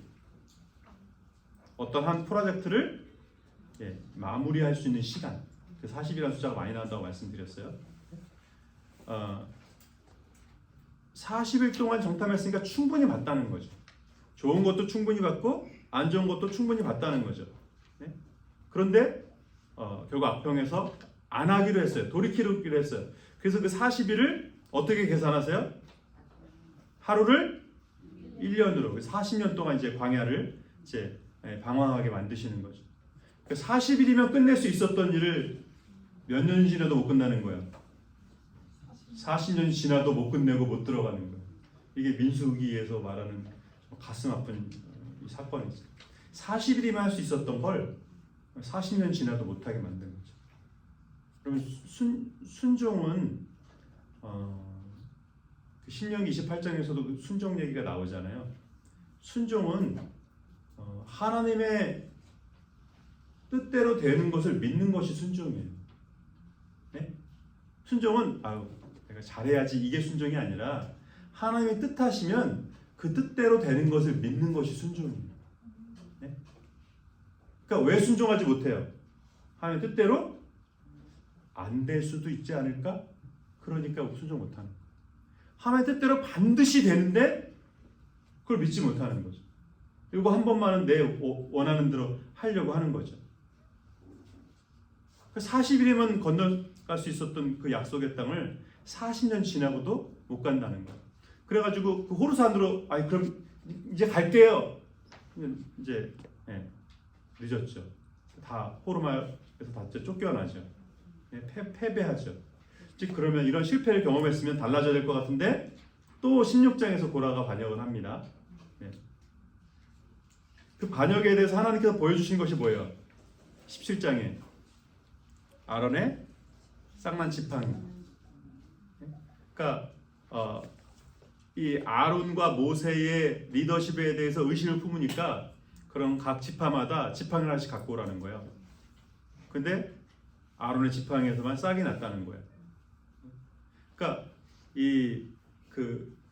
어떤 한 프로젝트를 마무리할 수 있는 시간, 그 40이라는 숫자가 많이 나온다고 말씀드렸어요. 40일 동안 정탐했으니까 충분히 봤다는 거죠. 좋은 것도 충분히 봤고 안 좋은 것도 충분히 봤다는 거죠. 그런데 결국 악평에서 안 하기로 했어요. 돌이키기로 했어요. 그래서 그 40일을 어떻게 계산하세요? 하루를 1년으로 40년 동안 이제 광야를 이제 방황하게 만드시는 거죠. 40일이면 끝낼 수 있었던 일을 몇 년 지나도 못 끝나는 거예요. 40년 지나도 못 끝내고 못 들어가는 거예요. 이게 민수기에서 말하는 가슴 아픈 이 사건이죠. 40일이면 할 수 있었던 걸 40년 지나도 못하게 만든 거죠. 그러면 순종은 신명기 28장에서도 순종 얘기가 나오잖아요. 순종은 하나님의 뜻대로 되는 것을 믿는 것이 순종이에요. 네? 순종은 내가 잘해야지 이게 순종이 아니라 하나님의 뜻하시면 그 뜻대로 되는 것을 믿는 것이 순종이에요. 네? 그러니까 왜 순종하지 못해요? 하나님 뜻대로 안 될 수도 있지 않을까? 그러니까 순종 못하는 거예요. 하나님 뜻대로 반드시 되는데 그걸 믿지 못하는 거죠. 이거 한 번만은 내 원하는 대로 하려고 하는 거죠. 40일이면 건너갈 수 있었던 그 약속의 땅을 40년 지나고도 못 간다는 거예요. 그래가지고 그 호르산으로 그럼 이제 갈게요. 이제 늦었죠. 다 호르마에서 다 쫓겨나죠. 패배하죠. 즉 그러면 이런 실패를 경험했으면 달라져야 될 것 같은데 또 16장에서 고라가 반역을 합니다. 그 반역에 대해서 하나님께서 보여주신 것이 뭐예요? 17장에 아론의 쌍난 지팡이. 그러니까 이 아론과 모세의 리더십에 대해서 의심을 품으니까 그런 각 지파마다 지팡이를 하나씩 갖고 오라는 거예요. 근데 아론의 지팡이에서만 싹이 났다는 거예요. 그러니까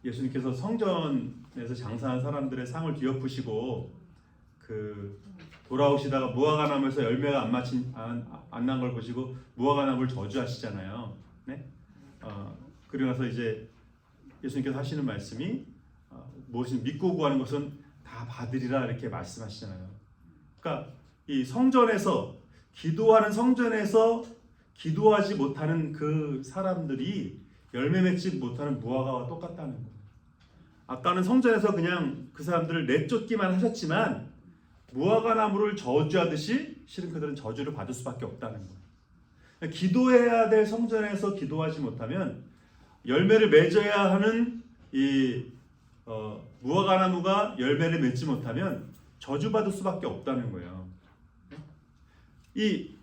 예수님께서 성전에서 장사한 사람들의 상을 뒤엎으시고 돌아오시다가 무화과 나무에서 열매가 안 난 걸 보시고 무화과 나무를 저주하시잖아요. 네? 그리고 나서 이제 예수님께서 하시는 말씀이 무엇이 믿고 구하는 것은 다 받으리라 이렇게 말씀하시잖아요. 그러니까 이 성전에서 기도하는 성전에서 기도하지 못하는 그 사람들이 열매 맺지 못하는 무화과와 똑같다는 거예요. 아까는 성전에서 그냥 그 사람들을 내쫓기만 하셨지만 무화과 나무를 저주하듯이 실은 그들은 저주를 받을 수밖에 없다는 거예요. 기도해야 될 성전에서 기도하지 못하면 열매를 맺어야 하는 이 무화과 나무가 열매를 맺지 못하면 저주받을 수밖에 없다는 거예요. 이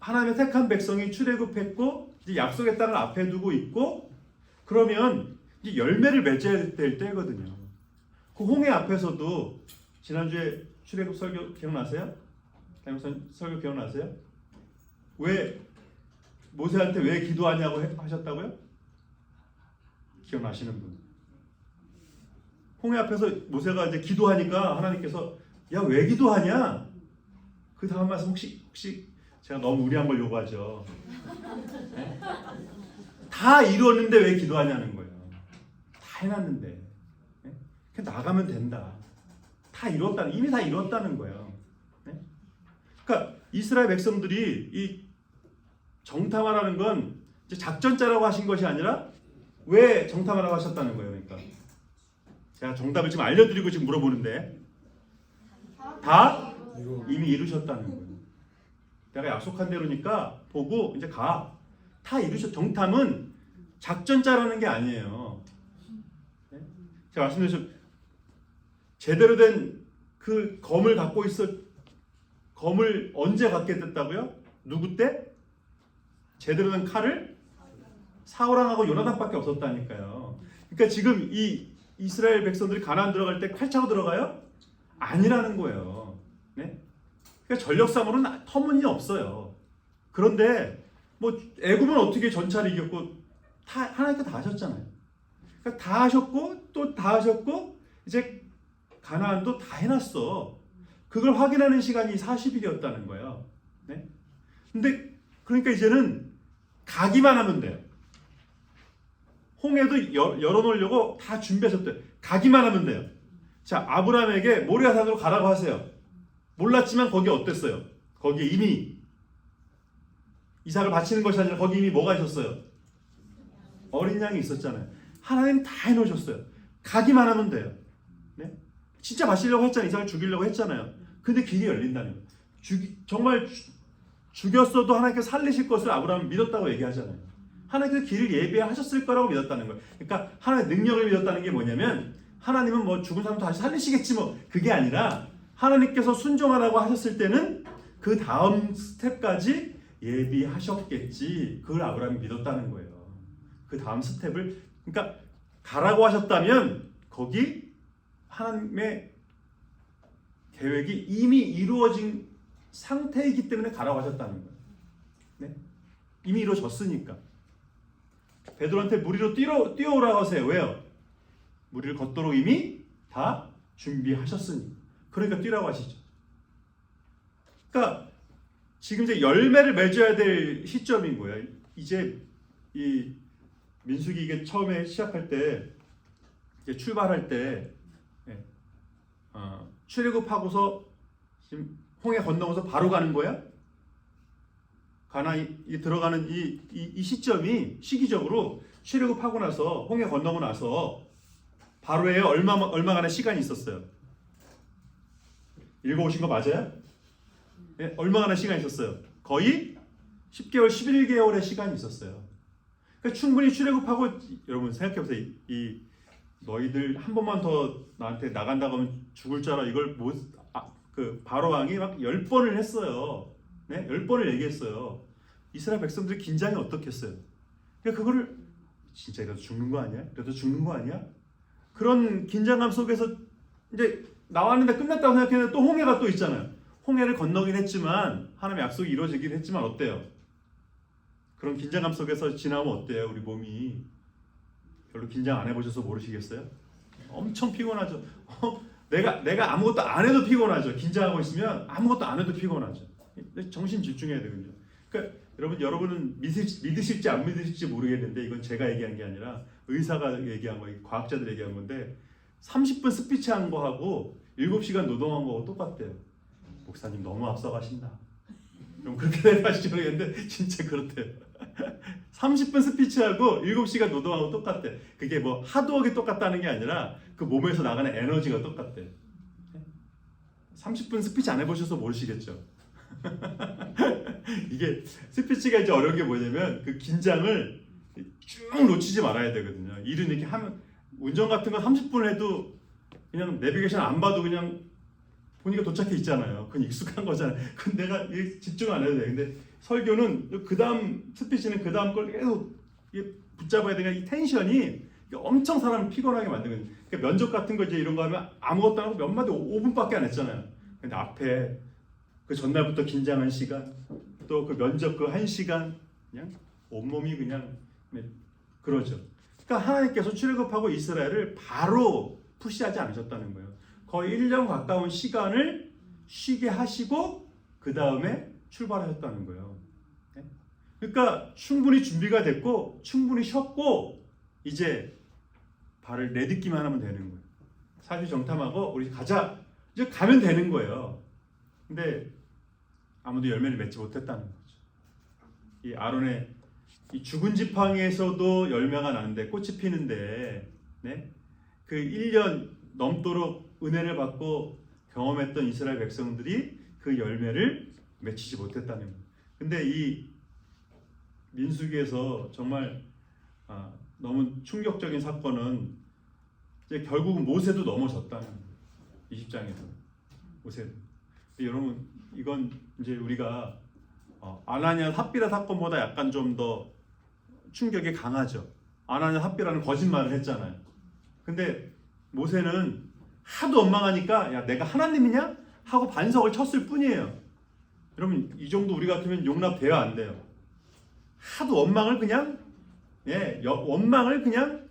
하나님의 택한 백성이 출애굽했고 이제 약속의 땅을 앞에 두고 있고 그러면 이제 열매를 맺어야 될 때거든요. 그 홍해 앞에서도 지난주에 출애굽 설교 기억나세요? 설교 기억나세요? 왜 모세한테 왜 기도하냐고 하셨다고요? 기억나시는 분? 홍해 앞에서 모세가 이제 기도하니까 하나님께서 야 왜 기도하냐? 그 다음 말씀 혹시 제가 너무 무리한 걸 요구하죠. 네? 다 이루었는데 왜 기도하냐는 거예요. 다 해놨는데 네? 그냥 나가면 된다. 이미 다 이뤘다는 거예요. 네? 그러니까 이스라엘 백성들이 이 정탐하라는 건 이제 작전자라고 하신 것이 아니라 왜 정탐하라고 하셨다는 거예요. 그러니까 제가 정답을 지금 알려드리고 지금 물어보는데 다 이미 이루셨다는 거예요. 내가 약속한 대로니까 보고 이제 가. 다 이루셨. 정탐은 작전 짜라는 게 아니에요. 네? 제가 말씀드렸죠. 제대로 된 그 검을 갖고 있어. 검을 언제 갖게 됐다고요? 누구 때? 제대로 된 칼을 사울왕하고 요나단밖에 없었다니까요. 그러니까 지금 이 이스라엘 백성들이 가나안 들어갈 때 칼 차고 들어가요? 아니라는 거예요. 네? 그러니까 전력상으로는 터무니없어요. 그런데 뭐 애굽은 어떻게 전차를 이겼고 하나님께 다 하셨잖아요. 그러니까 다 하셨고 또 다 하셨고 이제 가나안도 다 해놨어. 그걸 확인하는 시간이 40일이었다는 거예요. 네? 근데 그러니까 이제는 가기만 하면 돼요. 홍해도 열어놓으려고 다 준비하셨대요. 가기만 하면 돼요. 자, 아브라함에게 모리아산으로 가라고 하세요. 몰랐지만 거기 어땠어요? 거기에 이미 이삭을 바치는 것이 아니라 거기 이미 뭐가 있었어요? 어린 양이 있었잖아요. 하나님 다 해놓으셨어요. 가기만 하면 돼요. 네? 진짜 바치려고 했잖아요. 이삭을 죽이려고 했잖아요. 근데 길이 열린다는 거예요. 정말 죽였어도 하나님께서 살리실 것을 아브라함은 믿었다고 얘기하잖아요. 하나님께서 길을 예비하셨을 거라고 믿었다는 거예요. 그러니까 하나님의 능력을 믿었다는 게 뭐냐면 하나님은 뭐 죽은 사람 다시 살리시겠지 뭐 그게 아니라 하나님께서 순종하라고 하셨을 때는 그 다음 스텝까지 예비하셨겠지. 그걸 아브라함이 믿었다는 거예요. 그 다음 스텝을 그러니까 가라고 하셨다면 거기 하나님의 계획이 이미 이루어진 상태이기 때문에 가라고 하셨다는 거예요. 네? 이미 이루어졌으니까. 베드로한테 물 위로 뛰어오라고 하세요. 왜요? 물 위를 걷도록 이미 다 준비하셨으니. 그러니까 뛰라고 하시죠. 그러니까 지금 이제 열매를 맺어야 될 시점인 거예요. 이제 이 민수기 이게 처음에 시작할 때 이제 출발할 때 출애굽하고서 지금 홍해 건너면서 바로 가는 거야? 가나안이 들어가는 이 시점이 시기적으로 출애굽하고 나서 홍해 건너고 나서 바로에 얼마간의 시간이 있었어요. 읽어오신 거 맞아요? 네, 얼마간의 시간이 있었어요? 거의 10개월, 11개월의 시간이 있었어요. 그러니까 충분히 출애굽하고 여러분 생각해보세요. 이 너희들 한 번만 더 나한테 나간다고 하면 죽을 줄 알아. 이걸 그 바로 왕이 막 10번을 했어요. 네? 10번을 얘기했어요. 이스라엘 백성들의 긴장이 어떻겠어요? 그러니까 그거를 진짜 이래도 죽는 거 아니야? 이래도 죽는 거 아니야? 그런 긴장감 속에서 이제 나왔는데 끝났다고 생각했는데 또 홍해가 또 있잖아요. 홍해를 건너긴 했지만 하나님의 약속이 이루어지긴 했지만 어때요? 그런 긴장감 속에서 지나면 어때요? 우리 몸이 별로 긴장 안 해보셔서 모르시겠어요? 엄청 피곤하죠. 내가 아무것도 안 해도 피곤하죠. 긴장하고 있으면 아무것도 안 해도 피곤하죠. 정신 집중해야 되거든요. 그러니까 여러분은 믿으실지 안 믿으실지 모르겠는데 이건 제가 얘기한 게 아니라 의사가 얘기한 거, 과학자들이 얘기한 건데 30분 스피치한 거하고 7시간 노동한 거하고 똑같대요. 목사님 너무 앞서가신다. 좀 그렇게 대답하실지 모르겠는데 진짜 그렇대요. 30분 스피치하고 7시간 노동하고 똑같대. 그게 뭐 하드워크가 똑같다는 게 아니라 그 몸에서 나가는 에너지가 똑같대. 30분 스피치 안 해보셔서 모르시겠죠. 이게 스피치가 이제 어려운 게 뭐냐면 그 긴장을 쭉 놓치지 말아야 되거든요. 일은 이렇게 하면 운전 같은 거 30분 해도 그냥 내비게이션 안 봐도 그냥 보니까 도착해 있잖아요. 그건 익숙한 거잖아요. 그건 내가 집중 안 해도 돼. 근데 설교는 그 다음 스피치는 그 다음 걸 계속 붙잡아야 되니까 이 텐션이 엄청 사람을 피곤하게 만드거든요. 그러니까 면접 같은 거 이제 이런 거 하면 아무것도 안 하고 몇 마디 5분밖에 안 했잖아요. 근데 앞에 그 전날부터 긴장한 시간, 또 그 면접 그 1시간 그냥 온몸이 그냥 그러죠. 그러니까 하나님께서 출애굽하고 이스라엘을 바로 푸시하지 않으셨다는 거예요. 거의 1년 가까운 시간을 쉬게 하시고 그 다음에 출발하셨다는 거예요. 그러니까 충분히 준비가 됐고 충분히 쉬었고 이제 발을 내딛기만 하면 되는 거예요. 사실 정탐하고 우리 가자. 이제 가면 되는 거예요. 근데 아무도 열매를 맺지 못했다는 거죠. 이 아론의 이 죽은 지팡이에서도 열매가 나는데 꽃이 피는데 네? 그 1년 넘도록 은혜를 받고 경험했던 이스라엘 백성들이 그 열매를 맺히지 못했다는 거예요. 근데 이 민수기에서 정말 너무 충격적인 사건은 이제 결국은 모세도 넘어졌다는 거예요. 20장에서 모세도. 여러분 이건 이제 우리가 아나니아 삽비라 사건보다 약간 좀 더 충격이 강하죠. 아나니아 삽비라는 거짓말을 했잖아요. 근데 모세는 하도 원망하니까 야 내가 하나님이냐? 하고 반석을 쳤을 뿐이에요. 여러분 이 정도 우리 같으면 용납돼요 안 돼요? 하도 원망을 그냥 원망을 그냥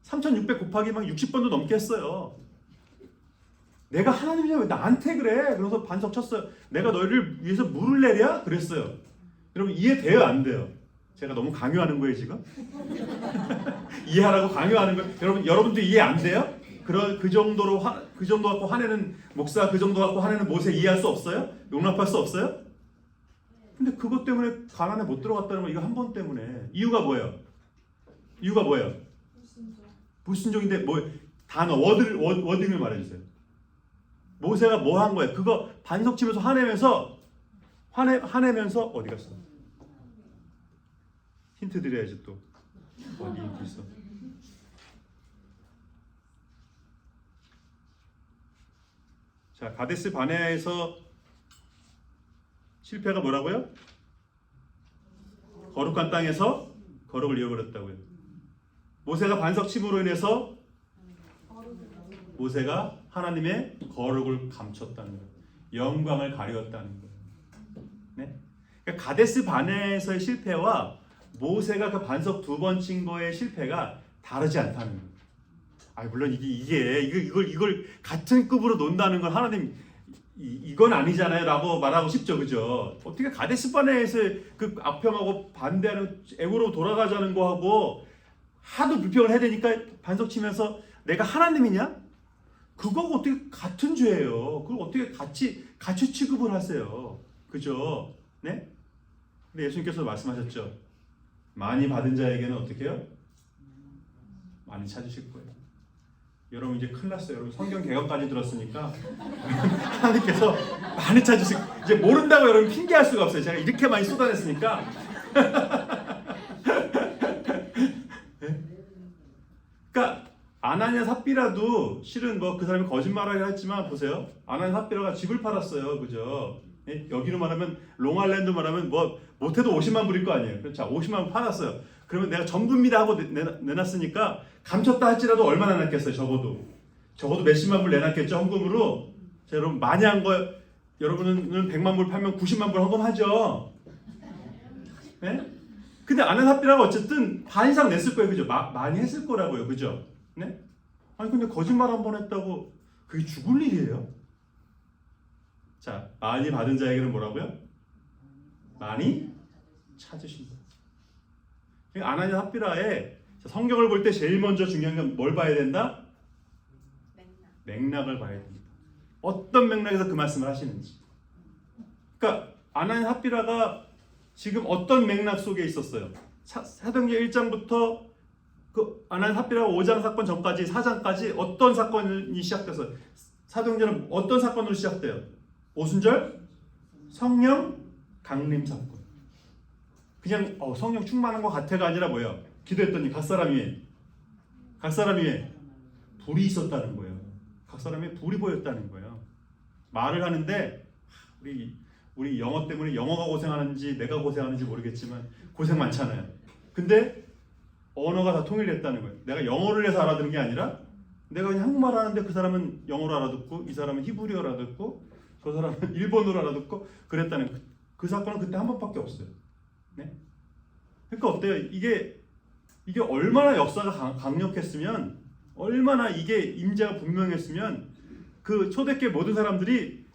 3600 곱하기 막 60번도 넘게 했어요. 내가 하나님이냐 왜 나한테 그래? 그래서 반석 쳤어요. 내가 너희를 위해서 물을 내랴? 그랬어요. 여러분 이해돼요 안 돼요? 제가 너무 강요하는 거예요 지금? 이해하라고 강요하는 거예요? 여러분도 이해 안 돼요? 그 정도로 그 정도 갖고 화내는 목사, 그 정도 갖고 화내는 모세 이해할 수 없어요? 용납할 수 없어요? 근데 그것 때문에 가나안에 못 들어갔다는 거 이거 한 번 때문에. 이유가 뭐예요? 이유가 뭐예요? 불순종인데 뭐 단어 워딩을 말해주세요. 모세가 뭐 한 거예요? 그거 반석 치면서 화내면서 어디 갔어? 힌트 드려야지 또. 어디 힌트 있어? 자, 가데스 바네아에서 실패가 뭐라고요? 거룩한 땅에서 거룩을 잃어버렸다고요. 모세가 반석침으로 인해서 모세가 하나님의 거룩을 감췄다는 거예요. 영광을 가렸다는 거예요. 네? 그러니까 가데스 바네아에서의 실패와 모세가 그 반석 2번 친 거의 실패가 다르지 않다는 거예요. 물론 이걸 같은 급으로 논다는 건 하나님 이건 아니잖아요라고 말하고 싶죠, 그죠? 어떻게 가데스 바네아에서 그 악평하고 반대하는 애고로 돌아가자는 거하고 하도 불평을 해야 되니까 반석 치면서 내가 하나님이냐? 그거하고 어떻게 같은 죄예요? 그걸 어떻게 같이 취급을 하세요? 그죠? 네? 근데 예수님께서 말씀하셨죠. 많이 받은 자에게는 어떻게 해요? 많이 찾으실 거예요. 여러분 이제 큰일 났어요. 여러분 성경 개혁까지 들었으니까 하나님께서 많이 찾으실 이제 모른다고 여러분 핑계할 수가 없어요. 제가 이렇게 많이 쏟아냈으니까. 네? 그러니까 아나니아 삽비라도 실은 뭐 그 사람이 거짓말을 했지만 보세요. 아나니아 삽비라가 집을 팔았어요. 그죠? 네? 여기로 말하면 롱아일랜드 말하면 뭐 못해도 50만 불일 거 아니에요. 그렇죠? 50만 불 팔았어요. 그러면 내가 전부입니다 하고 내놨으니까 감췄다 할지라도 얼마나 났겠어요. 적어도 몇십만 불 내놨겠죠. 헌금으로. 자, 여러분 많이 한 거 여러분은 100만 불 팔면 90만 불 헌금하죠. 네? 근데 아나니아 삽비라가 어쨌든 반 이상 냈을 거예요. 그죠? 많이 했을 거라고요. 그죠? 네? 아니 근데 거짓말 한 번 했다고 그게 죽을 일이에요? 자, 많이 받은 자에게는 뭐라고요? 많이 찾으신다. 아나니아 삽비라의 성경을 볼 때 제일 먼저 중요한 건 뭘 봐야 된다? 맥락을 봐야 됩니다. 어떤 맥락에서 그 말씀을 하시는지. 그러니까 아나니아 삽비라가 지금 어떤 맥락 속에 있었어요? 사도행전 1장부터 그 아나니아 삽비라가 5장 사건 전까지 4장까지 어떤 사건이 시작돼서 사도행전은 어떤 사건으로 시작돼요? 오순절 성령 강림 사건. 그냥 성령 충만한 것 같아가 아니라 뭐예요? 기도했더니 각 사람 위에 불이 있었다는 거예요. 각 사람에 불이 보였다는 거예요. 말을 하는데 우리 영어 때문에 영어가 고생하는지 내가 고생하는지 모르겠지만 고생 많잖아요. 근데 언어가 다 통일됐다는 거예요. 내가 영어를 해서 알아듣는 게 아니라 내가 그냥 한국말 하는데 그 사람은 영어로 알아듣고 이 사람은 히브리어 알아듣고 저 사람은 일본어로 알아듣고 그랬다는 그 사건은 그때 한 번밖에 없어요. 네? 그러니까 어때요? 이게 얼마나 역사가 강력했으면 얼마나 이게 임재가 분명했으면 그 초대교회 모든 사람들이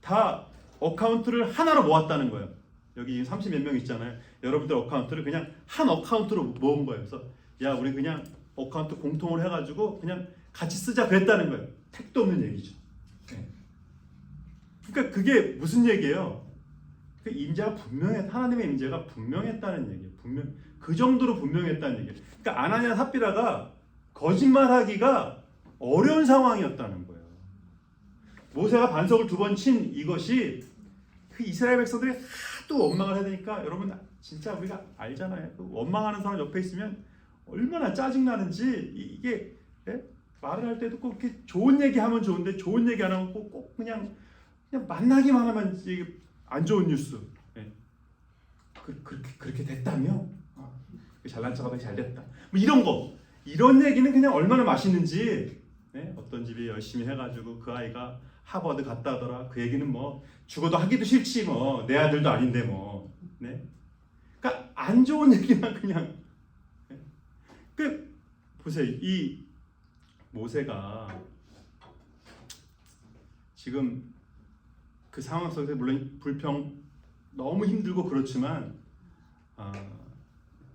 다 어카운트를 하나로 모았다는 거예요. 여기 30몇 명 있잖아요. 여러분들 어카운트를 그냥 한 어카운트로 모은 거예요. 그래서 야 우리 그냥 어카운트 공통으로 해가지고 그냥 같이 쓰자 그랬다는 거예요. 택도 없는 얘기죠. 네. 그러니까 그게 무슨 얘기예요? 그 임재가 하나님의 임재가 분명했다는 얘기예요. 그 정도로 분명했다는 얘기예요. 그러니까 아나니아 삽비라가 거짓말하기가 어려운 상황이었다는 거예요. 모세가 반석을 2번 친 이것이 그 이스라엘 백성들이 하도 원망을 해야 되니까 여러분 진짜 우리가 알잖아요. 그 원망하는 사람 옆에 있으면 얼마나 짜증 나는지 이게 예? 말을 할 때도 꼭 이렇게 좋은 얘기 하면 좋은데 좋은 얘기 안 하고 꼭 그냥 만나기만 하면 이게 안 좋은 뉴스. 예. 그렇게 됐다며? 잘난 척하다 잘 됐다. 뭐 이런 거 이런 얘기는 그냥 얼마나 맛있는지. 네? 어떤 집이 열심히 해가지고 그 아이가 하버드 갔다 하더라. 그 얘기는 뭐 죽어도 하기도 싫지 뭐 내 아들도 아닌데 뭐. 네? 그러니까 안 좋은 얘기만 그냥. 네? 그 보세요. 이 모세가 지금 그 상황 속에서 물론 불평 너무 힘들고 그렇지만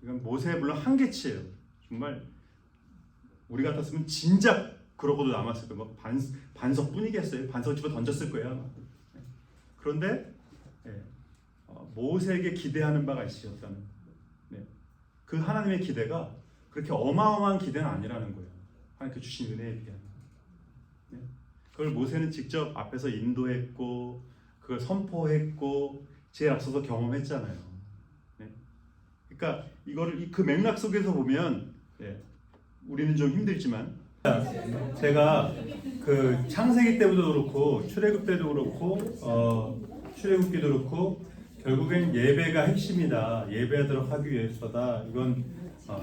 이건 모세의 물론 한계치예요. 정말 우리 같았으면 진작 그러고도 남았을 거예요. 뭐 반석뿐이겠어요. 반석 집어 던졌을 거예요. 그런데 모세에게 기대하는 바가 있으셨다는. 그 하나님의 기대가 그렇게 어마어마한 기대는 아니라는 거예요. 하나님께 주신 은혜에 비하면. 그걸 모세는 직접 앞에서 인도했고 그걸 선포했고 제일 앞서서 경험했잖아요. 그러니까 이거를 그 맥락 속에서 보면 우리는 좀 힘들지만 제가 그 창세기 때도 그렇고 출애굽 때도 그렇고 출애굽기도 그렇고 결국엔 예배가 핵심이다. 예배하도록 하기 위해서다. 이건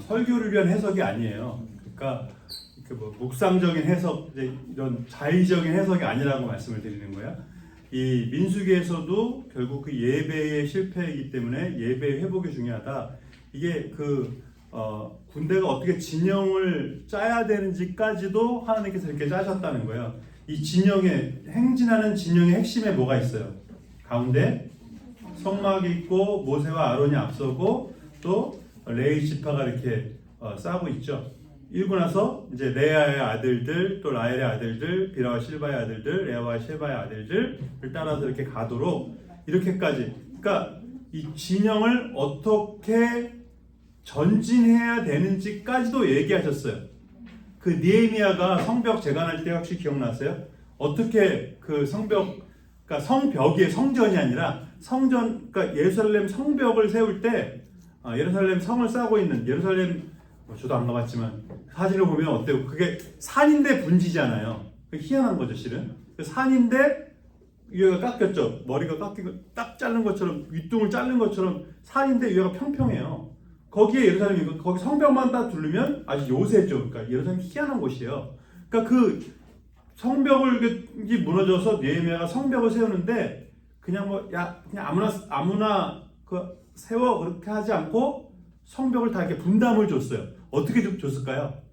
설교를 위한 해석이 아니에요. 그러니까 그 뭐 묵상적인 해석, 이런 자의적인 해석이 아니라고 말씀을 드리는 거야. 이 민수기에서도 결국 그 예배의 실패이기 때문에 예배의 회복이 중요하다. 이게 군대가 어떻게 진영을 짜야 되는지까지도 하나님께서 이렇게 짜셨다는 거예요. 이 행진하는 진영의 핵심에 뭐가 있어요? 가운데 성막이 있고 모세와 아론이 앞서고 또 레위 지파가 이렇게 싸고 있죠. 이러고 나서 이제 레아의 아들들 또 라헬의 아들들 비라와 실바의 아들들 레아와 실바의 아들들을 따라서 이렇게 가도록 이렇게까지. 그러니까 이 진영을 어떻게 전진해야 되는지까지도 얘기하셨어요. 그 느헤미야가 성벽 재건할 때 혹시 기억나세요? 어떻게 그 성벽, 그러니까 성벽이 성전이 아니라 성전, 그러니까 예루살렘 성벽을 세울 때 예루살렘 성을 쌓고 있는 예루살렘, 저도 안 가봤지만 사진을 보면 어때요? 그게 산인데 분지잖아요. 희한한 거죠, 실은. 산인데 위에가 깎였죠. 머리가 깎이고 딱 자른 것처럼 윗둥을 자른 것처럼 산인데 위에가 평평해요. 거기에 예루살렘이 거기 성벽만 딱 두르면 아주 요새죠. 그러니까 예루살렘이 희한한 곳이에요. 그러니까 그 성벽을 무너져서 느헤미야가 성벽을 세우는데 그냥 그냥 아무나 그 세워 그렇게 하지 않고 성벽을 다 이렇게 분담을 줬어요. 어떻게 줬을까요?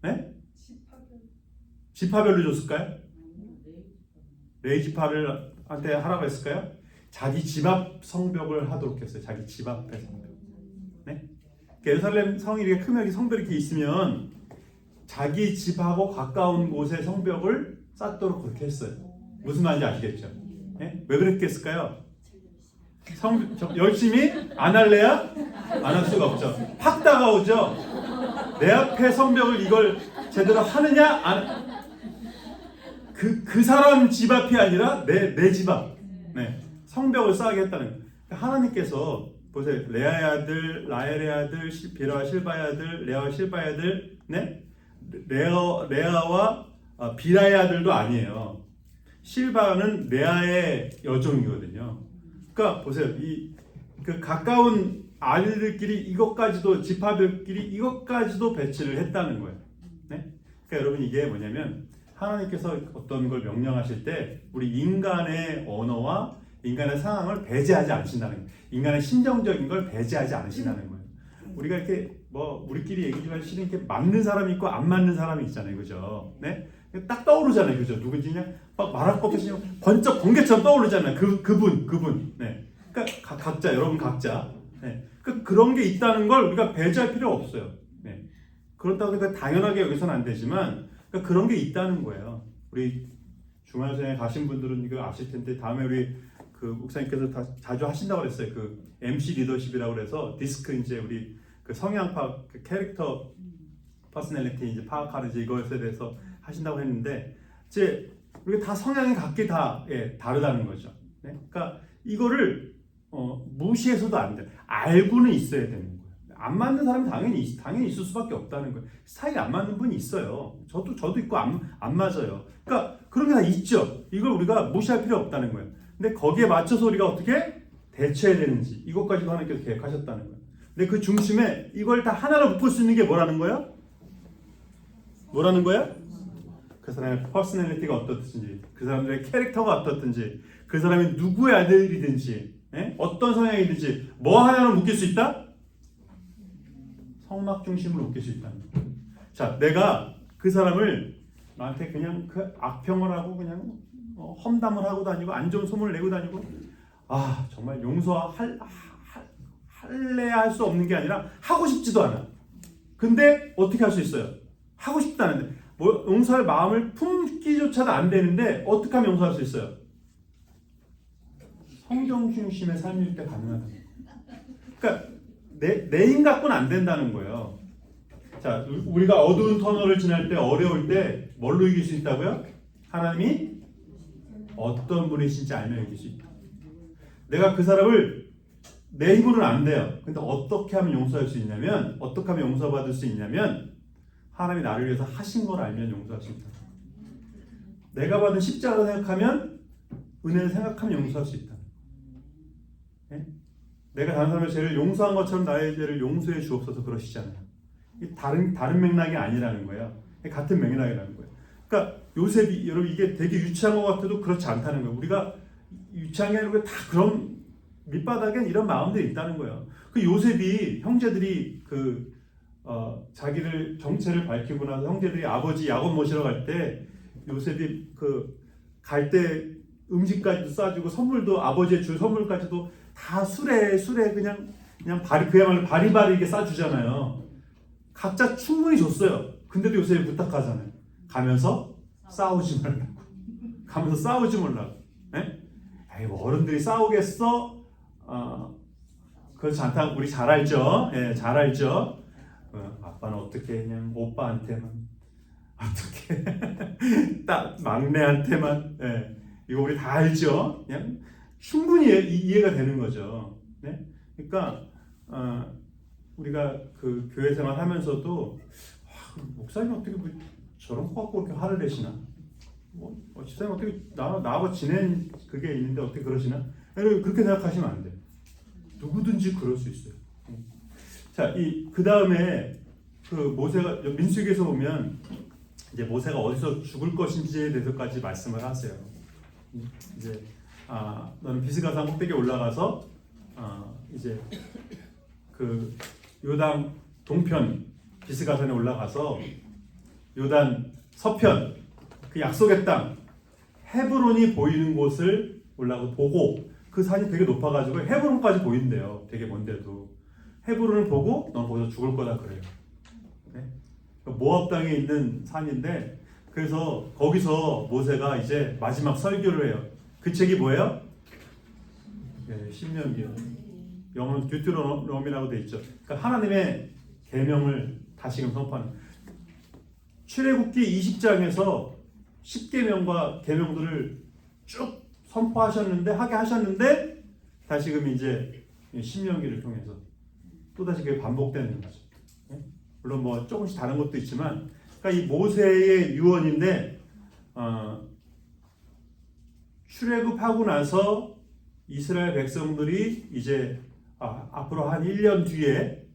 네? 지파별로 줬을까요? 레위 지파한테 하라고 했을까요? 자기 집 앞 성벽을 하도록 했어요. 자기 집 앞에 성벽. 네? 예루살렘 성이 이렇게 크면 성벽이 이렇게 있으면 자기 집하고 가까운 곳에 성벽을 쌓도록 그렇게 했어요. 무슨 말인지 아시겠죠? 네? 왜 그랬겠을까요? 열심히 안 할래야? 안 할 수가 없죠. 확 다가오죠. 내 앞에 성벽을 이걸 제대로 하느냐? 그 사람 집 앞이 아니라 내 집 앞. 네. 성벽을 쌓게 했다는 거예요. 하나님께서 보세요. 레아의 아들, 라헬의 아들, 비라와 실바의 아들, 레아와 실바의 아들, 네? 레아와 비라의 아들도 아니에요. 실바는 레아의 여종이거든요. 그러니까 보세요. 그 가까운 아들들끼리 이것까지도 지파들끼리 이것까지도 배치를 했다는 거예요. 네? 그러니까 여러분 이게 뭐냐면 하나님께서 어떤 걸 명령하실 때 우리 인간의 언어와 인간의 상황을 배제하지 않으신다는 거예요. 인간의 심정적인 걸 배제하지 않으신다는 거예요. 우리가 이렇게 우리끼리 얘기 좀 하기 싫은 게 맞는 사람이 있고 안 맞는 사람이 있잖아요, 그죠? 네? 딱 떠오르잖아요, 그죠? 누구지 그냥 막 말할 것 없이 번쩍 번개처럼 떠오르잖아요. 그분. 네. 그러니까 각자 여러분 각자. 네. 그런 게 있다는 걸 우리가 배제할 필요 없어요. 네. 그렇다고 해서 당연하게 여기서는 안 되지만 그런 게 있다는 거예요. 우리 중앙선에 가신 분들은 이거 아실 텐데 다음에 우리 그 목사님께서 자주 하신다고 그랬어요. 그 MC 리더십이라고 그래서 디스크 이제 우리 그 성향 파악, 그 캐릭터 퍼스널리티 이제 파악하는 이제 이것에 대해서 하신다고 했는데 이제 우리가 다 성향이 각기 다 다르다는 거죠. 네? 그러니까 이거를 무시해서도 안 돼. 알고는 있어야 되는 거예요. 안 맞는 사람이 당연히 있을 수밖에 없다는 거예요. 스타일이 안 맞는 분이 있어요. 저도 있고 안 맞아요. 그러니까 그런 게 다 있죠. 이걸 우리가 무시할 필요 없다는 거예요. 근데 거기에 맞춰서 우리가 어떻게 대처해야 되는지 이것까지도 하나님께서 계획하셨다는 거예요. 근데 그 중심에 이걸 다 하나로 묶을 수 있는 게 뭐라는 거예요? 뭐라는 거야? 그 사람의 퍼스널리티가 어떻든지, 그 사람들의 캐릭터가 어떻든지, 그 사람이 누구의 아들이든지, 어떤 성향이든지 뭐 하나로 묶일 수 있다? 성막 중심으로 묶일 수 있다는 거예요. 자, 내가 그 사람을 나한테 그냥 그 악평을 하고 그냥 험담을 하고 다니고 안 좋은 소문을 내고 다니고 정말 할래야 할 수 없는 게 아니라 하고 싶지도 않아. 근데 어떻게 할 수 있어요? 하고 싶지도 않은데 용서할 마음을 품기조차도 안 되는데 어떻게 하면 용서할 수 있어요? 성경 중심의 삶일 때 가능하다. 그러니까 내 힘 갖고는 안 된다는 거예요. 자, 우리가 어두운 터널을 지날 때 어려울 때 뭘로 이길 수 있다고요? 하나님이 어떤 분이신지 알면 이길 수 있다. 내가 그 사람을 내 힘으로는 안 돼요. 근데 어떻게 하면 용서할 수 있냐면, 어떻게 하면 용서받을 수 있냐면 하나님이 나를 위해서 하신 걸 알면 용서할 수 있다. 내가 받은 십자가를 생각하면, 은혜를 생각하면 용서할 수 있다. 네? 내가 다른 사람의 죄를 용서한 것처럼 나의 죄를 용서해 주옵소서 그러시잖아요. 다른 맥락이 아니라는 거예요. 같은 맥락이라는 거예요. 그러니까 요셉이, 여러분 이게 되게 유치한 것 같아도 그렇지 않다는 거예요. 우리가 유치한 게 아니고 다 그런 밑바닥엔 이런 마음들이 있다는 거예요. 그 요셉이 형제들이 자기를 정체를 밝히고 나서 형제들이 아버지 야곱 모시러 갈 때 요셉이 갈 때 음식까지도 싸주고 선물도 아버지의 줄 선물까지도 다 술에 그냥 그야말로 바리바리게 싸주잖아요. 각자 충분히 줬어요. 근데도 요셉이 부탁하잖아요. 가면서 싸우지 말라고. 가면서 싸우지 말라고. 네? 에이, 뭐 어른들이 싸우겠어? 그렇지 않다. 우리 잘 알죠. 예, 잘 알죠. 아빠는 어떻게 그냥 오빠한테만 어떻게 딱 막내한테만 이거 우리 다 알죠. 그냥 충분히 이해가 되는 거죠. 네? 그러니까 우리가 그 교회 생활하면서도 목사님 어떻게 저런 거 갖고 그렇게 화를 내시나? 집사님 어떻게 나하고 지낸 그게 있는데 어떻게 그러시나? 그렇게 생각하시면 안 돼요. 누구든지 그럴 수 있어요. 자, 그 다음에 모세가 민수기에서 보면 이제 모세가 어디서 죽을 것인지에 대해서까지 말씀을 하세요. 이제 너는 비스가산 꼭대기에 올라가서 이제 그 요단 동편 비스가산에 올라가서 요단 서편 그 약속의 땅 헤브론이 보이는 곳을 올라가 보고 그 산이 되게 높아가지고 헤브론까지 보인대요. 되게 먼데도 헤브론을 보고 넌 거기서 죽을 거다 그래요. 네? 모압 땅에 있는 산인데 그래서 거기서 모세가 이제 마지막 설교를 해요. 그 책이 뭐예요? 네, 신명기요. 영어는 듀트로노미라고 돼 있죠. 그러니까 하나님의 계명을 다시금 선포하는. 출애굽기 20장에서 10계명과 계명들을 쭉 하게 하셨는데 다시금 이제 신명기를 통해서 또 다시 그게 반복되는 거죠. 물론 뭐 조금씩 다른 것도 있지만, 그러니까 이 모세의 유언인데 출애굽하고 나서 이스라엘 백성들이 이제 앞으로 한 1년 뒤에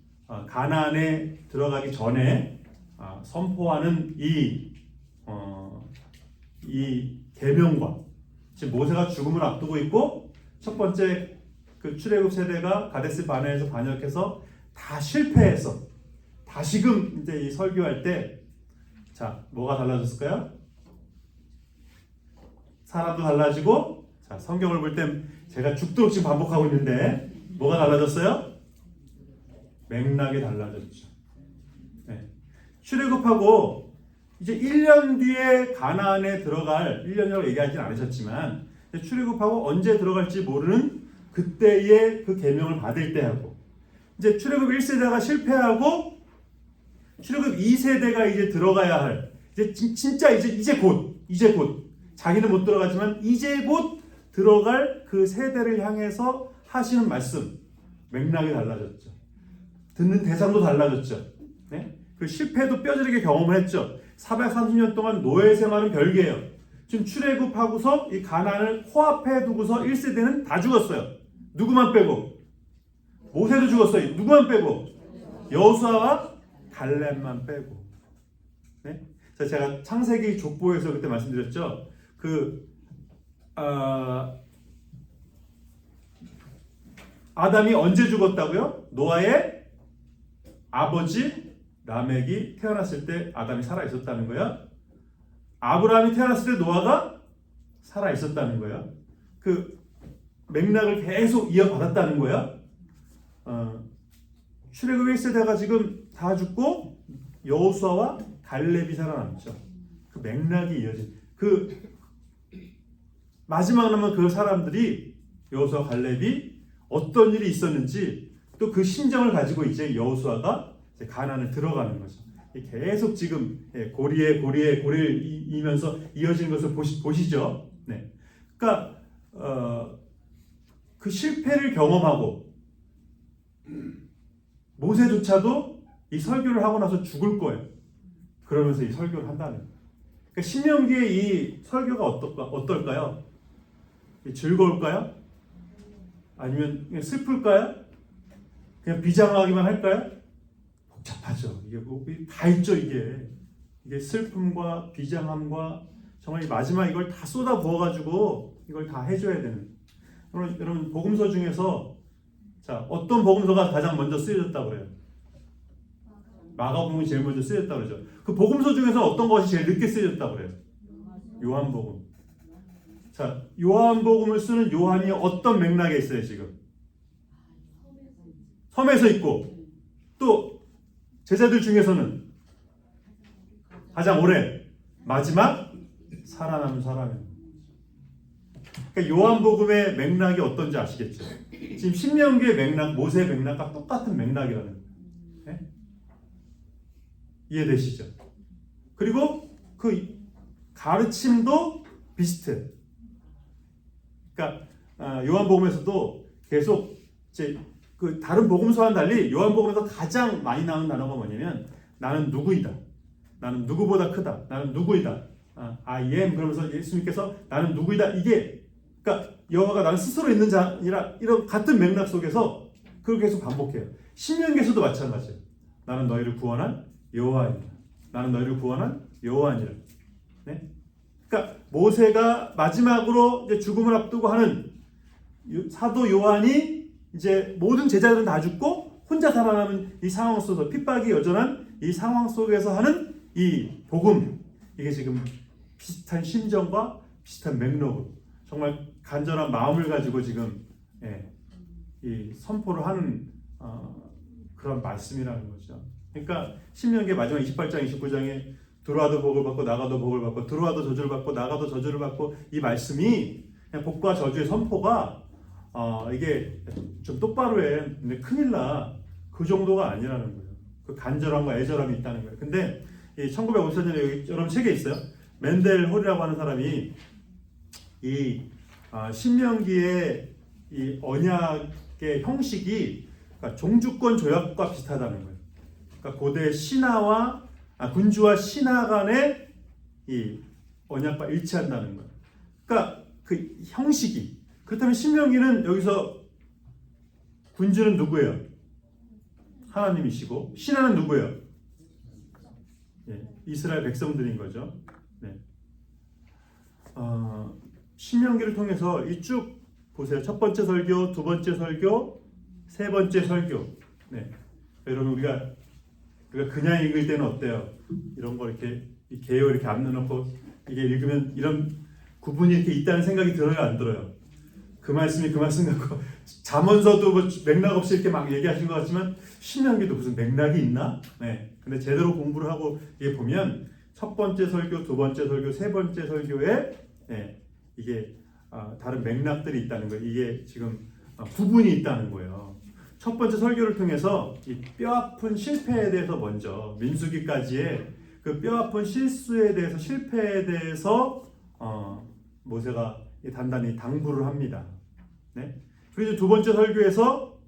가나안에 들어가기 전에 선포하는 이 계명과 지금 모세가 죽음을 앞두고 있고 첫 번째 그 출애굽 세대가 가데스 바네에서 반역해서 다 실패해서 다시금 이제 이 설교할 때 자 뭐가 달라졌을까요? 사람도 달라지고 자 성경을 볼 때 제가 죽도록 지금 반복하고 있는데 뭐가 달라졌어요? 맥락이 달라졌죠. 네. 출애굽하고 이제 1년 뒤에 가나안에 들어갈 1년이라고 얘기하진 않으셨지만 출애굽하고 언제 들어갈지 모르는 그때의 그 계명을 받을 때 하고 이제 출애굽 1세대가 실패하고 출애굽 2세대가 이제 들어가야 할 이제 진짜 이제 곧 자기는 못 들어가지만 이제 곧 들어갈 그 세대를 향해서 하시는 말씀 맥락이 달라졌죠. 듣는 대상도 달라졌죠. 네? 그 실패도 뼈저리게 경험을 했죠. 430년 동안 노예 생활은 별개예요. 지금 출애굽하고서 이 가나안을 코앞에 두고서 1세대는 다 죽었어요. 누구만 빼고? 모세도 죽었어요. 누구만 빼고? 여호수아와 갈렙만 빼고. 네? 제가 창세기 족보에서 그때 말씀드렸죠. 아담이 언제 죽었다고요? 노아의 아버지 라멕이 태어났을 때 아담이 살아 있었다는 거야. 아브라함이 태어났을 때 노아가 살아 있었다는 거야. 그 맥락을 계속 이어받았다는 거야. 출애굽 1세대가 지금 다 죽고 여호수아와 갈렙이 살아남죠. 그 맥락이 이어진 마지막 남은 그 사람들이 여호수아 갈렙이 어떤 일이 있었는지 또 그 심정을 가지고 이제 여호수아가 가나안에 들어가는 거죠. 계속 지금 고리를 이면서 이어지는 것을 보시죠. 네. 그러니까 그 실패를 경험하고 모세조차도 이 설교를 하고 나서 죽을 거예요. 그러면서 이 설교를 한다는 거예요. 그러니까 신명기의 이 설교가 어떨까요? 즐거울까요? 아니면 그냥 슬플까요? 그냥 비장하기만 할까요? 복잡하죠. 이게 다 있죠. 이게 슬픔과 비장함과 정말 마지막 이걸 다 쏟아 부어가지고 이걸 다 해줘야 되는. 여러분 복음서 중에서 어떤 복음서가 가장 먼저 쓰여졌다고 그래요? 마가복음이 제일 먼저 쓰여졌다고 그러죠. 그 복음서 중에서 어떤 것이 제일 늦게 쓰여졌다고 그래요? 요한복음. 요한복음을 쓰는 요한이 어떤 맥락에 있어요 지금? 섬에서 있고 또 제자들 중에서는 가장 오래 마지막 살아남은 사람이에요. 그러니까 요한복음의 맥락이 어떤지 아시겠죠? 지금 신명기의 맥락, 모세의 맥락과 똑같은 맥락이라는 거예요. 네? 이해되시죠? 그리고 그 가르침도 비슷해. 그러니까 요한복음에서도 계속 이제 그 다른 복음서와는 달리 요한복음에서 가장 많이 나오는 단어가 뭐냐면 나는 누구이다. 나는 누구보다 크다. 나는 누구이다. I am 그러면서 예수님께서 나는 누구이다. 이게 그러니까 여호와가 나는 스스로 있는 자 아니라 이런 같은 맥락 속에서 그걸 계속 반복해요. 신명기에서도 마찬가지예요. 나는 너희를 구원한 여호와이다. 나는 너희를 구원한 여호와니라. 네? 그러니까 모세가 마지막으로 이제 죽음을 앞두고 하는 사도 요한이 이제 모든 제자들은 다 죽고 혼자 살아남은 이 상황 속에서 핍박이 여전한 이 상황 속에서 하는 이 복음, 이게 지금 비슷한 심정과 비슷한 맥락으로 정말 간절한 마음을 가지고 지금 이 선포를 하는 그런 말씀이라는 거죠. 그러니까 신명기 마지막 28장 29장에 들어와도 복을 받고 나가도 복을 받고 들어와도 저주를 받고 나가도 저주를 받고 이 말씀이 그냥 복과 저주의 선포가 이게 좀 똑바로 해. 근데 큰일 나. 그 정도가 아니라는 거예요. 그 간절함과 애절함이 있다는 거예요. 근데 1954년에 여기 여러분 책에 있어요. 맨델 홀이라고 하는 사람이 이 신명기의 이 언약의 형식이 그러니까 종주권 조약과 비슷하다는 거예요. 그러니까 고대 신하와 군주와 신하 간의 이 언약과 일치한다는 거예요. 그러니까 그 형식이 그렇다면 신명기는 여기서 군주는 누구예요? 하나님이시고 신하는 누구예요? 이스라엘 백성들인 거죠. 네. 신명기를 통해서 이 쭉 보세요. 첫 번째 설교, 두 번째 설교, 세 번째 설교. 네. 여러분 우리가 그냥 읽을 때는 어때요? 이런 거 이렇게 이 개요 이렇게 안 넣어놓고 이게 읽으면 이런 구분이 이렇게 있다는 생각이 들어요, 안 들어요? 그 말씀이 그 말씀 같고 잠언서도 뭐 맥락 없이 이렇게 막 얘기하신 것 같지만 신명기도 무슨 맥락이 있나? 네. 근데 제대로 공부를 하고 이게 보면 첫 번째 설교, 두 번째 설교, 세 번째 설교에 이게 다른 맥락들이 있다는 거예요. 이게 지금 구분이 있다는 거예요. 첫 번째 설교를 통해서 이 뼈아픈 실패에 대해서 먼저 민수기까지의 그 뼈아픈 실수에 대해서 실패에 대해서 모세가 단단히 당부를 합니다. 네? 그리고 두 번째 설교에서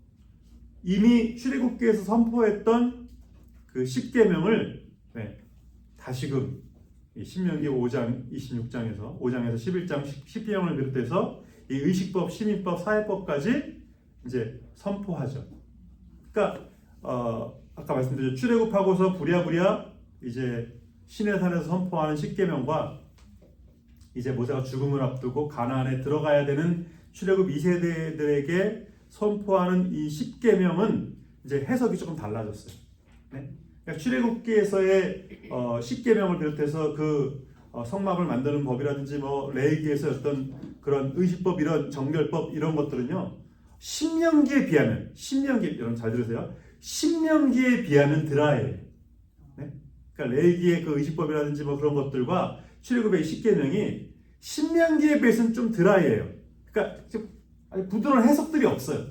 이미 출애굽기에서 선포했던 그 10계명을 다시금 이 신명기 5장 26장에서 5장에서 11장 10계명을 비롯해서 이 의식법, 시민법, 사회법까지 이제 선포하죠. 그러니까 아까 말씀드렸죠. 출애굽하고서 부랴부랴 이제 시내산에서 선포하는 10계명과 이제 모세가 죽음을 앞두고 가나안에 들어가야 되는 출애굽 2세대들에게 선포하는 이 10계명은 이제 해석이 조금 달라졌어요. 네? 그러니까 출애굽기에서의 10계명을 비롯해서 그 성막을 만드는 법이라든지 뭐 레위기에서 어떤 그런 의식법, 이런 정결법 이런 것들은요, 신명기에 비하면, 신명기 여러분 잘 들으세요. 신명기에 비하면 드라이예요. 네? 그러니까 레위기의 그 의식법이라든지 뭐 그런 것들과 출애굽의 10계명이 신명기에 비해서는 좀 드라이예요. 그러니까 아주 부드러운 해석들이 없어요.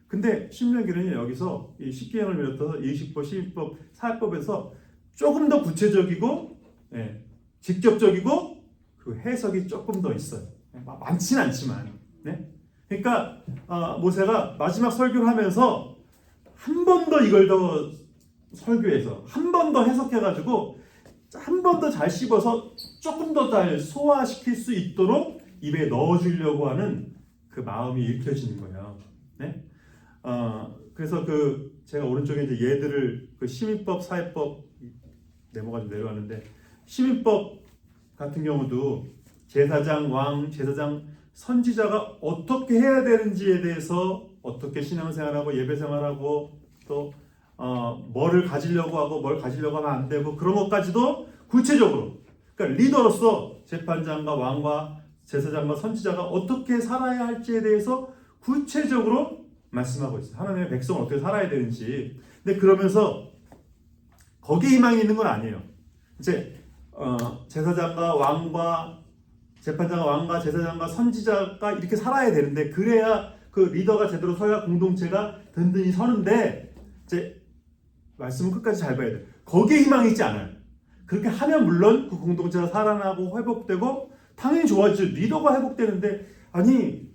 근데 신명기는 여기서 이 10계명을 비롯해서 의식법, 시민법, 사회법에서 조금 더 구체적이고 직접적이고 그 해석이 조금 더 있어요. 많지는 않지만. 네? 그러니까 모세가 마지막 설교를 하면서 한 번 더 이걸 더 설교해서 한 번 더 해석해가지고 한 번 더 잘 씹어서 조금 더 잘 소화시킬 수 있도록 입에 넣어주려고 하는 그 마음이 읽혀지는 거예요. 네? 그래서 그 제가 오른쪽에 이제 얘들을 그 시민법, 사회법 네모가 좀 내려왔는데, 시민법 같은 경우도 제사장, 왕, 제사장, 선지자가 어떻게 해야 되는지에 대해서 어떻게 신앙생활하고 예배생활하고 또 뭐를 가지려고 하고 뭘 가지려고 하면 안 되고 그런 것까지도 구체적으로, 그러니까 리더로서 재판장과 왕과 제사장과 선지자가 어떻게 살아야 할지에 대해서 구체적으로 말씀하고 있어요. 하나님의 백성은 어떻게 살아야 되는지. 근데 그러면서 거기에 희망이 있는 건 아니에요. 이제 제사장과 왕과 재판장과 왕과 제사장과 선지자가 이렇게 살아야 되는데, 그래야 그 리더가 제대로 서야 공동체가 든든히 서는데, 이제 말씀은 끝까지 잘 봐야 돼요. 거기에 희망이 있지 않아요. 그렇게 하면 물론 그 공동체가 살아나고 회복되고 당연히 좋아지죠. 리더가 회복되는데, 아니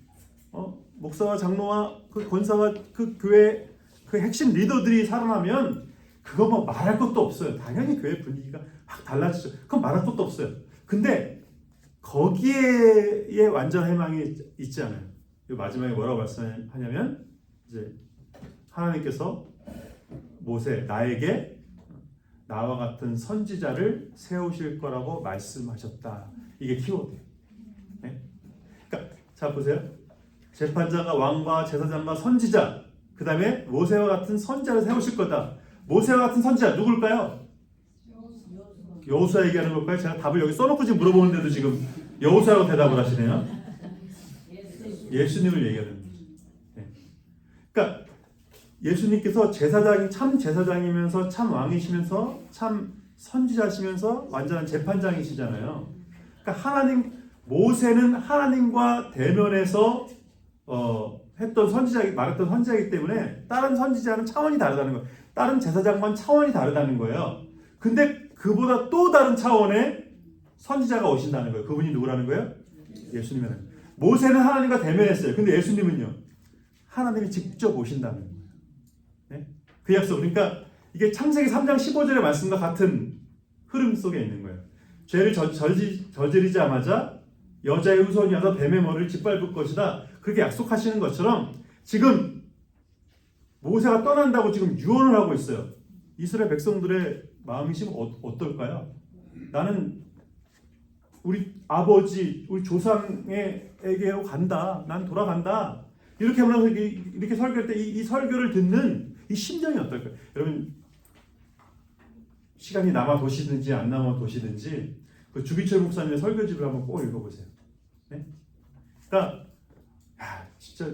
목사와 장로와 그 권사와 그 교회 그 핵심 리더들이 살아나면 그거 뭐 말할 것도 없어요. 당연히 교회 분위기가 확 달라지죠. 그건 말할 것도 없어요. 근데 거기에 완전 희망이 있지 않아요. 마지막에 뭐라고 말씀하냐면, 이제 하나님께서 모세, 나에게 나와 같은 선지자를 세우실 거라고 말씀하셨다. 이게 키워드예요. 네? 그러니까 자 보세요. 재판장과 왕과 제사장과 선지자, 그 다음에 모세와 같은 선지자를 세우실 거다. 모세와 같은 선지자 누굴까요? 여호수아 얘기하는 걸까요? 제가 답을 여기 써놓고 지금 물어보는데도 지금 여호수아라고 대답을 하시네요. 예수님을 얘기하는 거죠. 네. 그러니까 예수님께서 참 제사장이면서 참 왕이시면서 참 선지자시면서 완전한 재판장이시잖아요. 그러니까 모세는 하나님과 대면해서 했던 말했던 선지자이기 때문에 다른 선지자는 차원이 다르다는 거예요. 다른 제사장과는 차원이 다르다는 거예요. 근데 그보다 또 다른 차원의 선지자가 오신다는 거예요. 그분이 누구라는 거예요? 예수님이라는 거예요. 모세는 하나님과 대면했어요. 근데 예수님은요, 하나님이 직접 오신다는 거예요. 네? 그 약속. 그러니까 이게 창세기 3장 15절의 말씀과 같은 흐름 속에 있는 거예요. 죄를 저지르자마자 여자의 후손이 와서 뱀의 머리를 짓밟을 것이다. 그렇게 약속하시는 것처럼 지금 모세가 떠난다고 지금 유언을 하고 있어요. 이스라엘 백성들의 마음이 지금 어떨까요? 나는 우리 아버지, 우리 조상에게로 간다. 난 돌아간다. 이렇게 하면서 이렇게 설교할 때 이 설교를 듣는 이 심정이 어떨까요? 여러분, 시간이 남아 도시든지 안 남아 도시든지 그 주기철 목사님의 설교집을 한번 꼭 읽어보세요. 네? 그러니까 진짜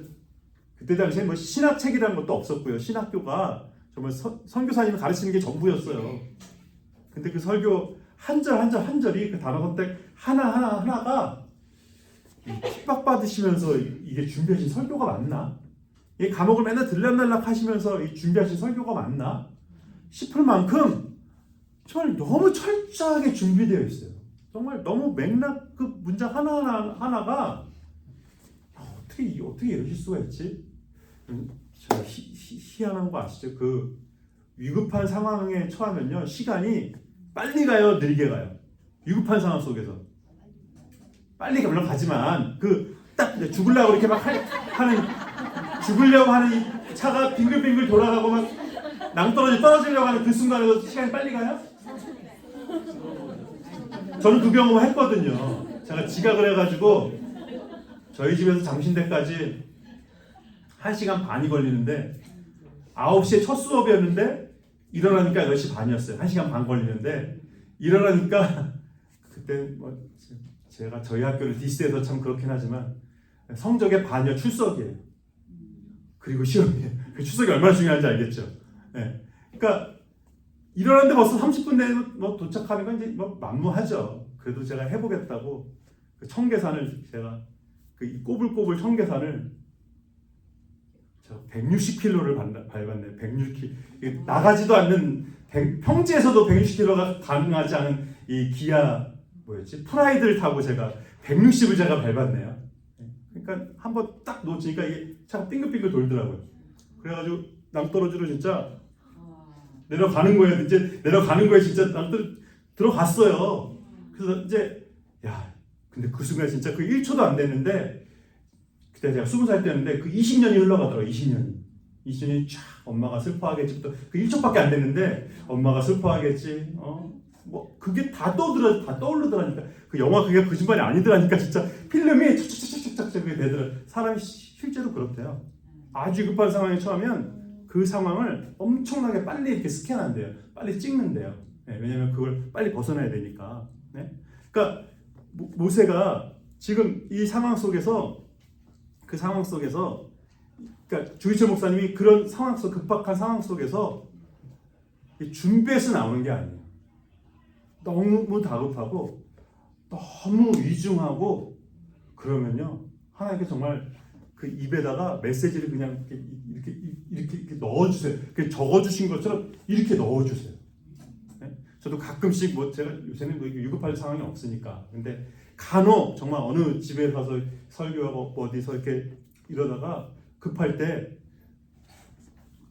그때 당시에 뭐 신학책이라는 것도 없었고요. 신학교가 정말 선교사님이 가르치는 게 전부였어요. 근데 그 설교 한 절이 그 단어 선택 하나가 핍박받으시면서 이게 준비하신 설교가 맞나? 이 감옥을 맨날 들락날락 하시면서 이 준비하신 설교가 맞나 싶을 만큼 정말 너무 철저하게 준비되어 있어요. 정말 너무 맥락 그 문장 하나가 어떻게 이러실 수가 있지? 저 희한한 거 아시죠? 그 위급한 상황에 처하면요 시간이 빨리 가요, 느리게 가요? 위급한 상황 속에서 빨리 물론 가지만 그 딱 죽으려고 이렇게 막 하는 죽으려고 하는 이 차가 빙글빙글 돌아가고 막 낭떠러지 떨어지려고 하는 그 순간에도 시간이 빨리 가요? 저는 그 경험을 했거든요. 제가 지각을 해가지고 저희 집에서 장신대까지 1시간 반이 걸리는데 9시에 첫 수업이었는데 일어나니까 10시 반이었어요. 1시간 반 걸리는데 일어나니까 그때 뭐 제가 저희 학교를 디스해서 참 그렇긴 하지만 성적의 반이요 출석이에요. 그리고 시험이에요. 그 출석이 얼마나 중요한지 알겠죠. 네. 그러니까 일어났는데 벌써 30분 내에 뭐 도착하는 건 이제 뭐 만무하죠. 그래도 제가 해보겠다고 그 청계산을 제가 그 꼬불꼬불 청계산을 160km를 밟았네요. 160km. 나가지도 않는 평지에서도 160km가 가능하지 않은 이 기아 뭐였지? 프라이드를 타고 제가 160을 제가 밟았네요. 그러니까 한번 딱 놓치니까 이게 차가 빙글빙글 돌더라고요. 그래가지고 낭떠러지로 진짜 내려가는 거예요. 이제 내려가는 거에 진짜 들어갔어요. 그래서 이제 야, 근데 그 순간 진짜 그 1초도 안 됐는데 그때 제가 20살 때였는데 그 20년이 흘러가더라고요. 20년이 쫙 엄마가 슬퍼하겠지부터 그 1초밖에 안 됐는데 엄마가 슬퍼하겠지. 뭐 그게 다 떠오르더라니까. 그 영화 그게 거짓말이 아니더라니까. 진짜 필름이 착착착착착 그게 되더라. 사람이 실제로 그렇대요. 아주 급한 상황에 처하면 그 상황을 엄청나게 빨리 이렇게 스캔한대요. 빨리 찍는데요. 네, 왜냐면 그걸 빨리 벗어나야 되니까. 네? 그러니까 모세가 지금 이 상황 속에서 그러니까 주기철 목사님이 그런 상황 속 급박한 상황 속에서 준비해서 나오는 게 아니에요. 너무 다급하고 너무 위중하고 그러면요 하나님께 정말 그 입에다가 메시지를 그냥 이렇게 넣어주세요. 적어주신 것처럼 이렇게 넣어주세요. 네? 저도 가끔씩 뭐 제가 요새는 뭐 위급할 상황이 없으니까 근데 간혹 정말 어느 집에 가서 설교하고 어디서 이렇게 이러다가 급할 때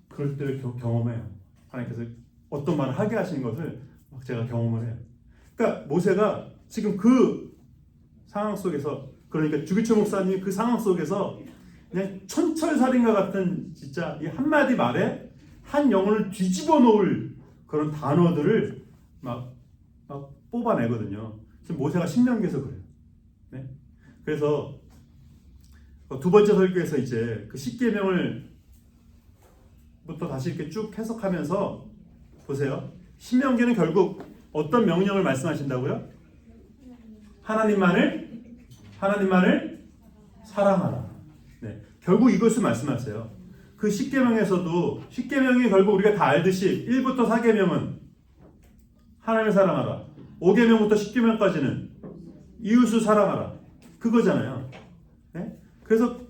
그럴 때를 경험해요. 하나님께서 어떤 말을 하게 하시는 것을 막 제가 경험을 해요. 그러니까 모세가 지금 그 상황 속에서 그러니까 주기철 목사님이 그 상황 속에서 그냥 천철살인과 같은 진짜 이 한마디 말에 한 영혼을 뒤집어 놓을 그런 단어들을 막 뽑아내거든요. 지금 모세가 신명기에서 그래요. 네? 그래서 두 번째 설교에서 이제 그 십계명을 부터 다시 이렇게 쭉 해석하면서 보세요. 신명기는 결국 어떤 명령을 말씀하신다고요? 하나님만을 사랑하라. 네. 결국 이것을 말씀하세요. 그 십계명에서도 십계명이 결국 우리가 다 알듯이 1부터 4계명은 하나님을 사랑하라. 5계명부터 10계명까지는 이웃을 사랑하라. 그거잖아요. 네? 그래서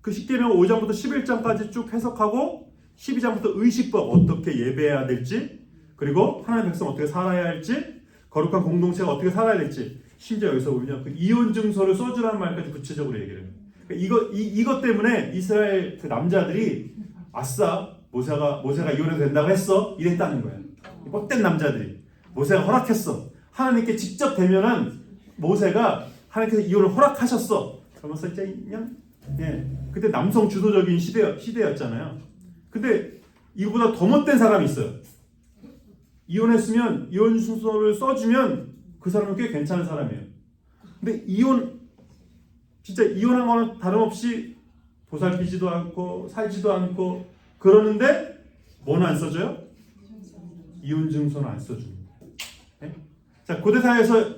그 십계명 5장부터 11장까지 쭉 해석하고 12장부터 의식법 어떻게 예배해야 될지 그리고 하나님의 백성 어떻게 살아야 할지 거룩한 공동체가 어떻게 살아야 될지 심지어 여기서 보면 그 이혼 증서를 써주라는 말까지 구체적으로 얘기를 해요. 이것 때문에 이스라엘 그 남자들이 아싸 모세가 이혼해도 된다고 했어 이랬다는 거예요. 헛된 남자들이 모세가 허락했어. 하나님께 직접 대면한 모세가 하나님께서 이혼을 허락하셨어. 그러면서 이제 그냥 그때 남성 주도적인 시대였잖아요. 근데 이거보다 더 못된 사람이 있어요. 이혼했으면 이혼 순서를 써주면 그 사람은 꽤 괜찮은 사람이에요. 근데 진짜 이혼한 거는 다름없이 보살피지도 않고 살지도 않고 그러는데 뭐는 안 써줘요? 이혼 증서는 안 써줍니다. 네? 자, 고대사에서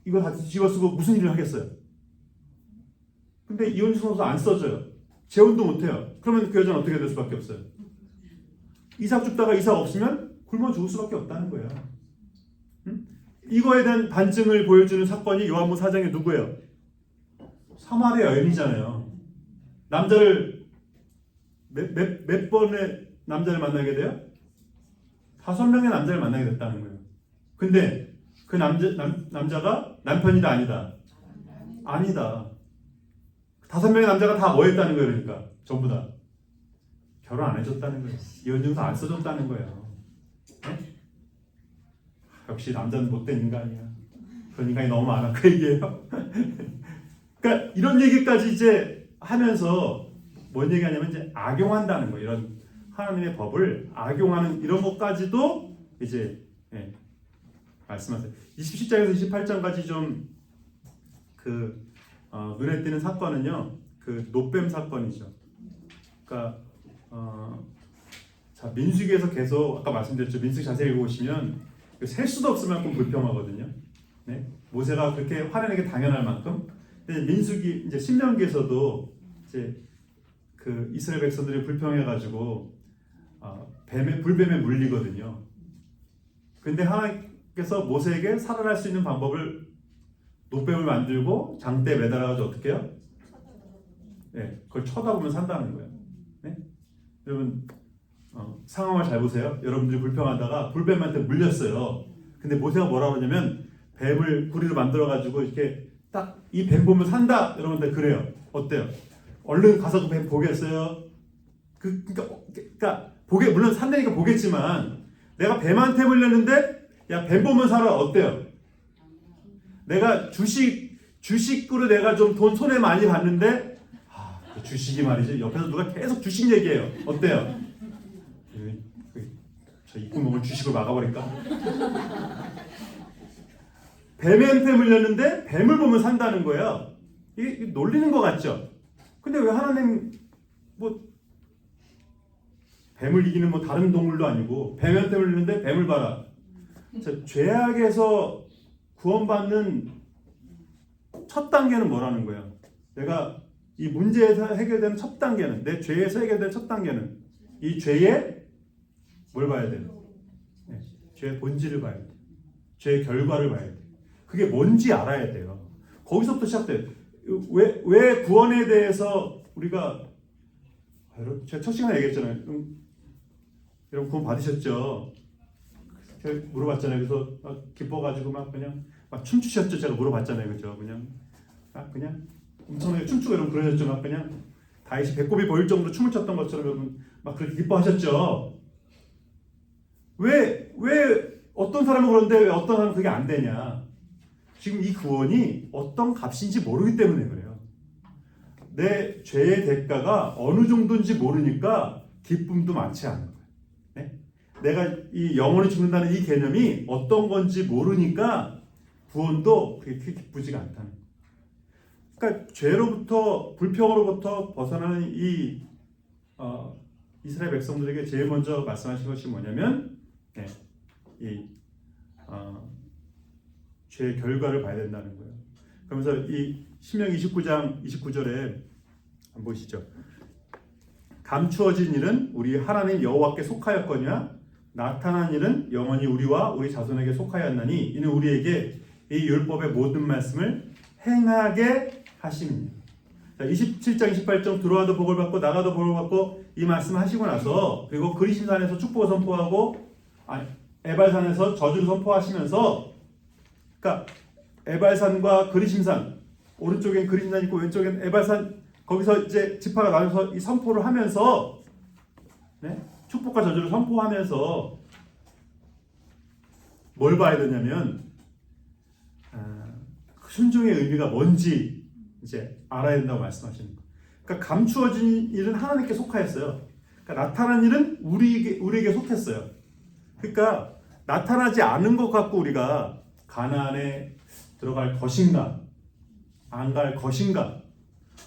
이거 다 뒤집어 쓰고 무슨 일을 하겠어요? 근데 이혼 증서도 안 써줘요. 재혼도 못해요. 그러면 그 여자는 어떻게 될 수밖에 없어요? 이삭 죽다가 이삭 없으면 굶어 죽을 수밖에 없다는 거예요. 응? 이거에 대한 반증을 보여주는 사건이 요한복음 4장에 누구예요? 사마리아 여인이잖아요. 남자를 몇 번의 남자를 만나게 돼요? 5명의 남자를 만나게 됐다는 거예요. 근데 그 남자가 남편이다 아니다? 아니다. 5명의 남자가 다 뭐 했다는 거예요? 그러니까 전부 다 결혼 안 해줬다는 거예요. 이혼증서 안 써줬다는 거예요. 네? 역시 남자는 못된 인간이야. 그런 인간이 너무 많아. 그 얘기예요. 그러니까 이런 얘기까지 이제 하면서 뭔 얘기하냐면 이제 악용한다는 거. 이런 하나님의 법을 악용하는 이런 것까지도 이제 말씀하세요. 27장에서 28장까지 좀 눈에 띄는 사건은요, 그 노뱀 사건이죠. 그러니까 자, 민수기에서 계속 아까 말씀드렸죠. 민수기 자세히 읽어보시면 셀 수도 없을 만큼 불평하거든요. 네? 모세가 그렇게 화내는 게 당연할 만큼. 근데 민수기 이제 신명기에서도 이제 그 이스라엘 백성들이 불평해가지고 불뱀에 물리거든요. 근데 하나님께서 모세에게 살아날 수 있는 방법을 노뱀을 만들고 장대에 매달아가지고 어떻게 해요? 네, 그걸 쳐다보면 산다는 거예요. 네? 여러분 상황을 잘 보세요. 여러분들이 불평하다가 불뱀한테 물렸어요. 근데 모세가 뭐라고 하냐면 뱀을 구리로 만들어가지고 이렇게 딱 이 뱀 보면 산다. 여러분들 그래요. 어때요? 얼른 가서 그 뱀 보겠어요? 그러니까 보게 물론 산다니까 보겠지만 내가 뱀한테 물렸는데 야 뱀 보면 살아 어때요? 내가 주식으로 내가 좀 돈 손해 많이 봤는데 그 주식이 말이죠. 옆에서 누가 계속 주식 얘기해요. 어때요? 저 입구멍을 주식으로 막아버릴까? 뱀한테 물렸는데 뱀을 보면 산다는 거예요. 이게 놀리는 것 같죠? 근데 왜 하나님 뭐 뱀을 이기는 뭐 다른 동물도 아니고 뱀한테 물렸는데 뱀을 봐라. 자, 죄악에서 구원받는 첫 단계는 뭐라는 거예요? 내가 이 문제에서 해결되는 첫 단계는 내 죄에서 해결되는 첫 단계는 이 죄의 뭘 봐야 돼요? 네, 죄의 본질을 봐야 돼요. 죄의 결과를 봐야 돼요. 그게 뭔지 알아야 돼요. 거기서부터 시작돼요. 왜 구원에 대해서 우리가 제가 첫 시간에 얘기했잖아요. 여러분 구원 받으셨죠? 제가 물어봤잖아요. 그래서 기뻐가지고 막 그냥 막 춤추셨죠? 제가 물어봤잖아요. 그죠? 그냥 엄청나게 춤추고 여러분 그러셨죠? 막 그냥 다윗이 배꼽이 보일 정도로 춤을 췄던 것처럼 여러분 막 그렇게 기뻐하셨죠? 왜 어떤 사람은 그런데 왜 어떤 사람은 그게 안 되냐? 지금 이 구원이 어떤 값인지 모르기 때문에 그래요. 내 죄의 대가가 어느 정도인지 모르니까 기쁨도 많지 않은 거예요. 네? 내가 이 영원히 죽는다는 이 개념이 어떤 건지 모르니까 구원도 그게 기쁘지가 않다는 거예요. 그러니까 죄로부터 불평으로부터 벗어나는 이 이스라엘 백성들에게 제일 먼저 말씀하신 것이 뭐냐면 죄의 결과를 봐야 된다는 거예요. 그러면서 이 신명기 29장 29절에 한번 보시죠. 감추어진 일은 우리 하나님 여호와께 속하였거니와 나타난 일은 영원히 우리와 우리 자손에게 속하였나니 이는 우리에게 이 율법의 모든 말씀을 행하게 하심이니라. 27장 28장 들어와도 복을 받고 나가도 복을 받고 이 말씀을 하시고 나서 그리고 그리심산에서 축복을 선포하고 에발산에서 저주를 선포하시면서 그러니까 에발산과 그리심산 오른쪽엔 그리심산 있고 왼쪽엔 에발산 거기서 이제 지파가 나눠서 이 선포를 하면서 축복과 저주를 선포하면서 뭘 봐야 되냐면 순종의 의미가 뭔지 이제 알아야 된다고 말씀하시는 거예요. 그러니까 감추어진 일은 하나님께 속하였어요. 그러니까 나타난 일은 우리에게 속했어요. 그러니까 나타나지 않은 것 갖고 우리가 가나안에 들어갈 것인가, 안 갈 것인가,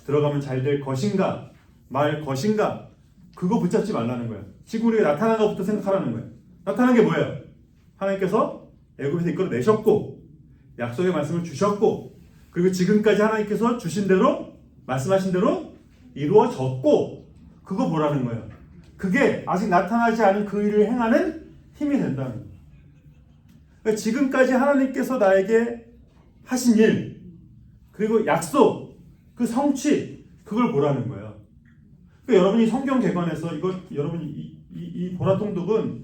들어가면 잘 될 것인가, 말 것인가, 그거 붙잡지 말라는 거예요. 지금 우리가 나타난 것부터 생각하라는 거예요. 나타난 게 뭐예요? 하나님께서 애굽에서 이끌어내셨고 약속의 말씀을 주셨고 그리고 지금까지 하나님께서 주신 대로 말씀하신 대로 이루어졌고 그거 뭐라는 거예요? 그게 아직 나타나지 않은 그 일을 행하는 힘이 된다는 거예요. 그러니까 지금까지 하나님께서 나에게 하신 일 그리고 약속 그 성취 그걸 보라는 거예요. 그러니까 여러분이 성경 개관해서 이거 여러분이 이 보라통독은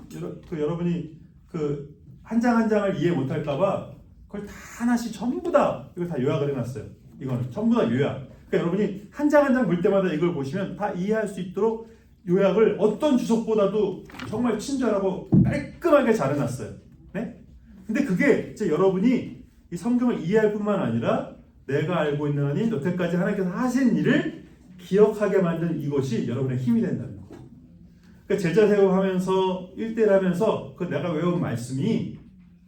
여러분이 그 한 장 한 장을 이해 못할까봐 그걸 다 하나씩 전부 다 이걸 다 요약을 해놨어요. 이거는 전부 다 요약. 그러니까 여러분이 한 장 한 장 볼 때마다 이걸 보시면 다 이해할 수 있도록 요약을 어떤 주석보다도 정말 친절하고 깔끔하게 잘 해놨어요. 네? 근데 그게 이제 여러분이 이 성경을 이해할 뿐만 아니라 내가 알고 있는 하나님, 여태까지 하나님께서 하신 일을 기억하게 만든 이것이 여러분의 힘이 된다는 거예요. 그러니까 제자 세움하면서 1대1 하면서 그 내가 외운 말씀이,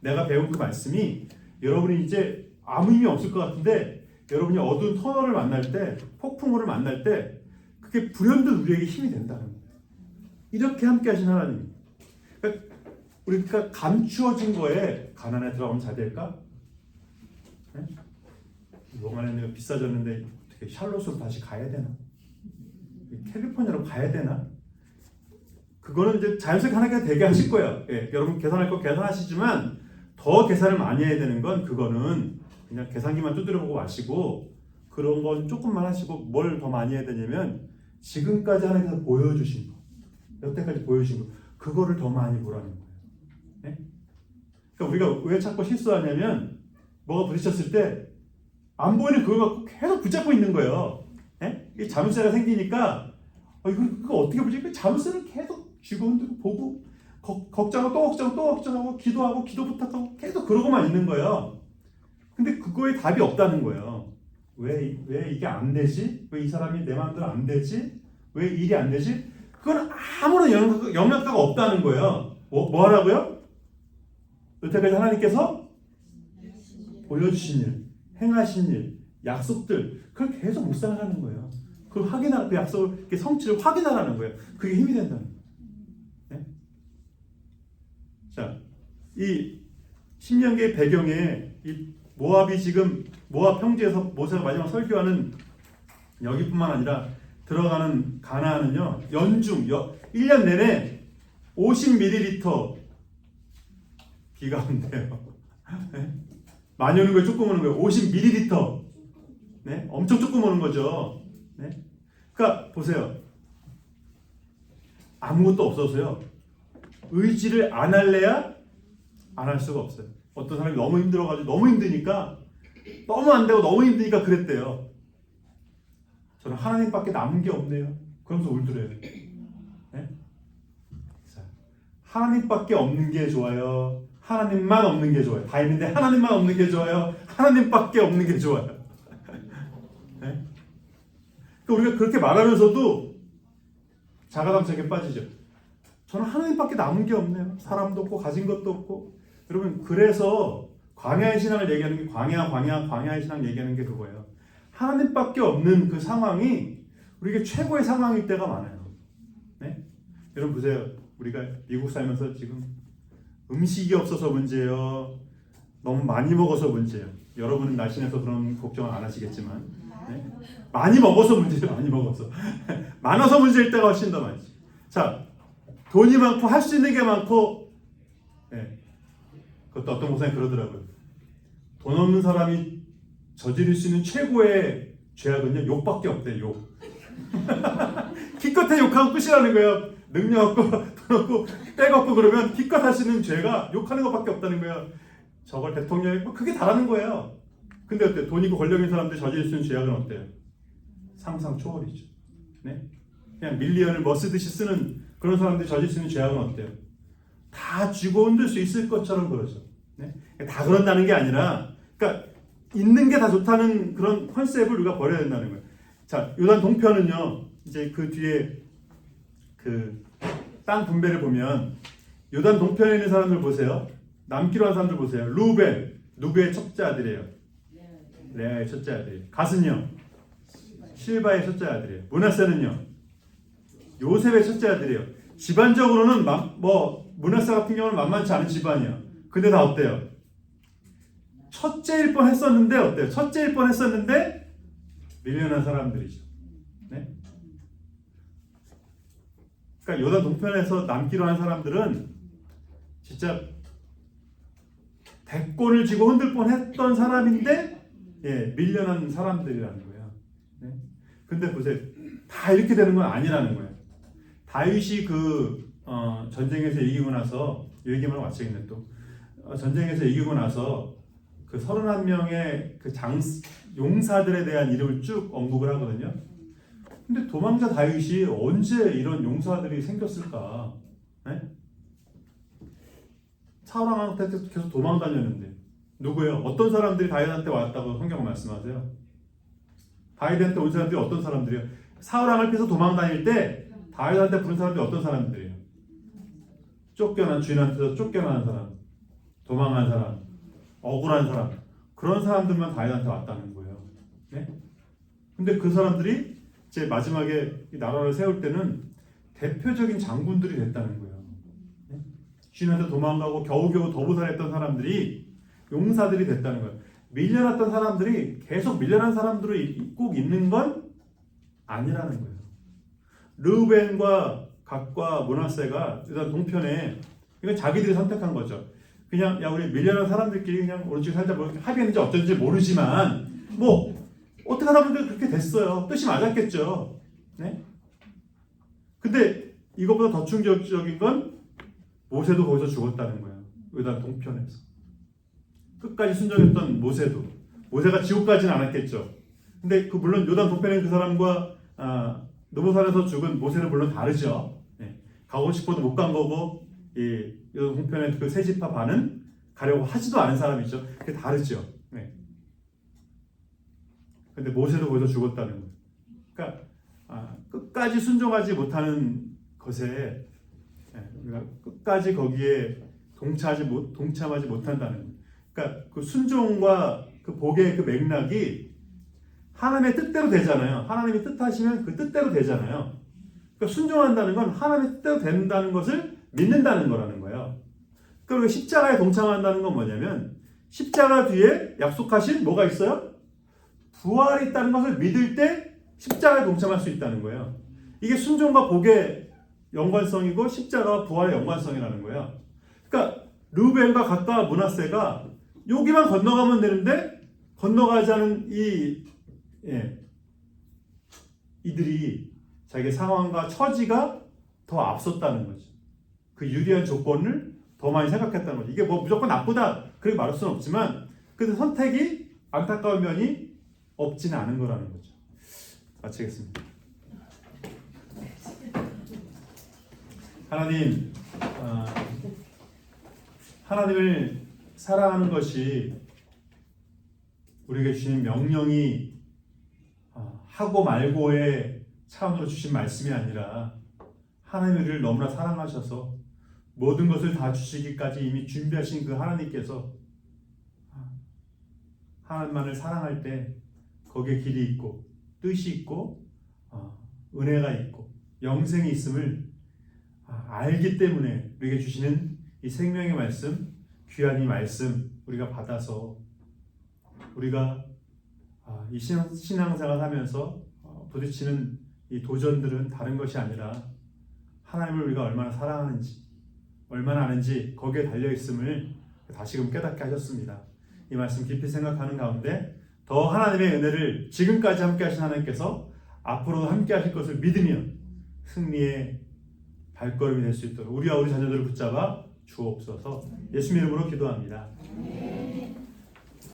내가 배운 그 말씀이 여러분이 이제 아무 의미 없을 것 같은데 여러분이 어두운 터널을 만날 때, 폭풍우를 만날 때 그게 불현듯 우리에게 힘이 된다는 거예요. 이렇게 함께 하신 하나님. 그러니까 우리가 감추어진 거에 가난에 들어가면 잘 될까? 네? 용안에 비싸졌는데 어떻게 샬롯으로 다시 가야 되나? 캘리포니아로 가야 되나? 그거는 이제 자연스럽게 하나님께서 되게 하실 거예요. 예, 여러분 계산할 거 계산하시지만 더 계산을 많이 해야 되는 건 그거는 그냥 계산기만 두드려보고 마시고 그런 건 조금만 하시고 뭘 더 많이 해야 되냐면 지금까지 하나님께서 보여주신 거, 여태까지 보여주신 거, 그거를 더 많이 보라는 거예요. 네? 그러니까 우리가 왜 자꾸 실수하냐면 뭐가 부딪혔을 때 안 보이는 그걸 갖고 계속 붙잡고 있는 거예요. 네? 이 자물쇠가 생기니까 이거 어떻게 붙이지? 자물쇠를 계속 쥐고 흔들고 보고 걱정하고 또 걱정하고 또 걱정하고 기도하고 기도 부탁하고 계속 그러고만 있는 거예요. 근데 그거에 답이 없다는 거예요. 왜 이게 안 되지? 왜 이 사람이 내 마음대로 안 되지? 왜 일이 안 되지? 그건 아무런 영향가가 없다는 거예요. 뭐 하라고요? 여태까지 하나님께서 보여주신 일, 행하신 일, 약속들, 그걸 계속 묵상하는 거예요. 그걸 확인하는, 그 약속을, 그 성취를 확인하라는 거예요. 그게 힘이 된다는 거예요. 네? 자, 이 신명기의 배경에 이 모압이 지금 모압 평지에서 모세가 마지막 설교하는 여기뿐만 아니라 들어가는 가나안은요, 연중 1년 내내 50ml 비가 온대요. 네? 많이 오는 거예요, 조금 오는 거예요? 50ml. 네? 엄청 조금 오는 거죠. 네? 그러니까 보세요. 아무것도 없어서요. 의지를 안 할래야 안 할 수가 없어요. 어떤 사람이 너무 힘들어가지고 너무 힘드니까 너무 안 되고 너무 힘드니까 그랬대요. 저는 하나님밖에 남은 게 없네요. 그러면서 울더래요. 네? 자, 하나님밖에 없는 게 좋아요? 하나님만 없는 게 좋아요? 다 있는데 하나님만 없는 게 좋아요? 하나님밖에 없는 게 좋아요? 네? 그러니까 우리가 그렇게 말하면서도 자가당착에 빠지죠. 저는 하나님밖에 남은 게 없네요. 사람도 없고 가진 것도 없고. 여러분, 그래서 광야의 신앙을 얘기하는 게 광야의 신앙 얘기하는 게 그거예요. 하나님밖에 없는 그 상황이 우리에게 최고의 상황일 때가 많아요. 네? 여러분 보세요. 우리가 미국 살면서 지금 음식이 없어서 문제예요. 너무 많이 먹어서 문제예요. 여러분은 날씬해서 그런 걱정은 안 하시겠지만, 네? 많이 먹어서 문제예요. 많이 먹어서 많아서 문제일 때가 훨씬 더 많지. 자, 돈이 많고 할 수 있는 게 많고, 네. 그것도 어떤 목사님 그러더라고요. 돈 없는 사람이 저지를 수 있는 최고의 죄악은요, 욕밖에 없대. 욕. 기껏해 욕하고 끝이라는 거예요. 능력 없고 돈 없고 때 없고 그러면 기껏 하시는 죄가 욕하는 것밖에 없다는 거예요. 저걸 대통령이 뭐 그게 다라는 거예요. 근데 어때? 돈 있고 권력 있는 사람들이 저지를 수 있는 죄악은 어때요? 상상 초월이죠. 네? 그냥 밀리언을 뭐 쓰듯이 쓰는 그런 사람들이 저지를 수 있는 죄악은 어때요? 다 쥐고 흔들 수 있을 것처럼 그러죠. 네? 다 그런다는 게 아니라, 그러니까 있는 게 다 좋다는 그런 컨셉을 우리가 버려야 된다는 거예요. 자, 요단 동편은요, 이제 그 뒤에 그 땅 분배를 보면 요단 동편에 있는 사람들 보세요. 남기로 한 사람들 보세요. 루벤, 누구의 첫째 아들이에요? 레아의 첫째 아들이에요. 갓은요? 실바의 첫째 아들이에요. 므낫세는요? 요셉의 첫째 아들이에요. 집안적으로는 므낫세 같은 경우는 만만치 않은 집안이에요. 근데 다 어때요? 첫째일 뻔했었는데 어때요? 첫째일 뻔했었는데 밀려난 사람들이죠. 네? 그러니까 요단 동편에서 남기로 한 사람들은 진짜 대권을 쥐고 흔들 뻔했던 사람인데, 예, 밀려난 사람들이라는 거예요. 네? 근데 보세요, 다 이렇게 되는 건 아니라는 거예요. 다윗이 전쟁에서 이기고 나서 이 얘기만 마치겠네 또. 전쟁에서 이기고 나서 그 31명의 그 용사들에 대한 이름을 쭉 언급을 하거든요. 근데 도망자 다윗이 언제 이런 용사들이 생겼을까? 네? 사울왕한테 계속 도망다녔는데 누구예요? 어떤 사람들이 다윗한테 왔다고 성경은 말씀하세요? 다윗한테 온 사람들이 어떤 사람들이에요? 사울왕을 피해서 도망다닐 때 다윗한테 부른 사람들이 어떤 사람들이에요? 쫓겨난 주인한테서 쫓겨난 사람, 도망한 사람, 억울한 사람, 그런 사람들만 다윗한테 왔다는 거예요. 네? 근데 그 사람들이 이제 마지막에 이 나라를 세울 때는 대표적인 장군들이 됐다는 거예요. 네? 주인한테 도망가고 겨우겨우 도보살했던 사람들이 용사들이 됐다는 거예요. 밀려났던 사람들이 계속 밀려난 사람들이 꼭 있는 건 아니라는 거예요. 르우벤과 갓과 므낫세가 일단 동편에 이건 자기들이 선택한 거죠. 그냥 야 우리 밀려난 사람들끼리 그냥 오른쪽 살자 뭐 합의했는지 어쩐지 모르지만 뭐 어떻게 하다 보니까 그렇게 됐어요. 뜻이 맞았겠죠. 네? 근데 이것보다 더 충격적인 건 모세도 거기서 죽었다는 거예요. 요단 동편에서. 끝까지 순종했던 모세가 지옥 가지는 않았겠죠. 근데 그 물론 요단 동편에 그 사람과 느보산에서 죽은 모세는 물론 다르죠. 네. 가고 싶어도 못 간 거고 이 요단 동편의 그 세 지파 반은 가려고 하지도 않은 사람이죠. 그게 다르죠. 네. 근데 모세도 거기서 죽었다는 거예요. 그러니까 끝까지 순종하지 못하는 것에 우리가 끝까지 거기에 동참하지 못한다는 거예요. 그러니까 그 순종과 그 복의 그 맥락이 하나님의 뜻대로 되잖아요. 하나님이 뜻하시면 그 뜻대로 되잖아요. 그러니까 순종한다는 건 하나님의 뜻대로 된다는 것을 믿는다는 거라는 거예요. 그리고 십자가에 동참한다는 건 뭐냐면 십자가 뒤에 약속하신 뭐가 있어요? 부활이 있다는 것을 믿을 때 십자가에 동참할 수 있다는 거예요. 이게 순종과 복의 연관성이고 십자가와 부활의 연관성이라는 거예요. 그러니까 르우벤과 갓과 므낫세가 여기만 건너가면 되는데 건너가지 않은 이들이 자기 상황과 처지가 더 앞섰다는 거죠. 그 유리한 조건을 더 많이 생각했다는 거죠. 이게 뭐 무조건 나쁘다 그렇게 말할 수는 없지만 그 선택이 안타까운 면이 없지는 않은 거라는 거죠. 마치겠습니다. 하나님을 사랑하는 것이 우리에게 주신 명령이 하고 말고의 차원으로 주신 말씀이 아니라 하나님이 우리를 너무나 사랑하셔서 모든 것을 다 주시기까지 이미 준비하신 그 하나님께서 하나님만을 사랑할 때 거기에 길이 있고 뜻이 있고 은혜가 있고 영생이 있음을 알기 때문에 우리에게 주시는 이 생명의 말씀, 귀한 이 말씀 우리가 받아서 우리가 이 신앙생활 하면서 부딪히는 이 도전들은 다른 것이 아니라 하나님을 우리가 얼마나 사랑하는지 얼마나 아는지 거기에 달려있음을 다시금 깨닫게 하셨습니다. 이 말씀 깊이 생각하는 가운데 더 하나님의 은혜를 지금까지 함께 하신 하나님께서 앞으로도 함께 하실 것을 믿으며 승리의 발걸음이 될 수 있도록 우리와 우리 자녀들을 붙잡아 주옵소서. 예수님 이름으로 기도합니다.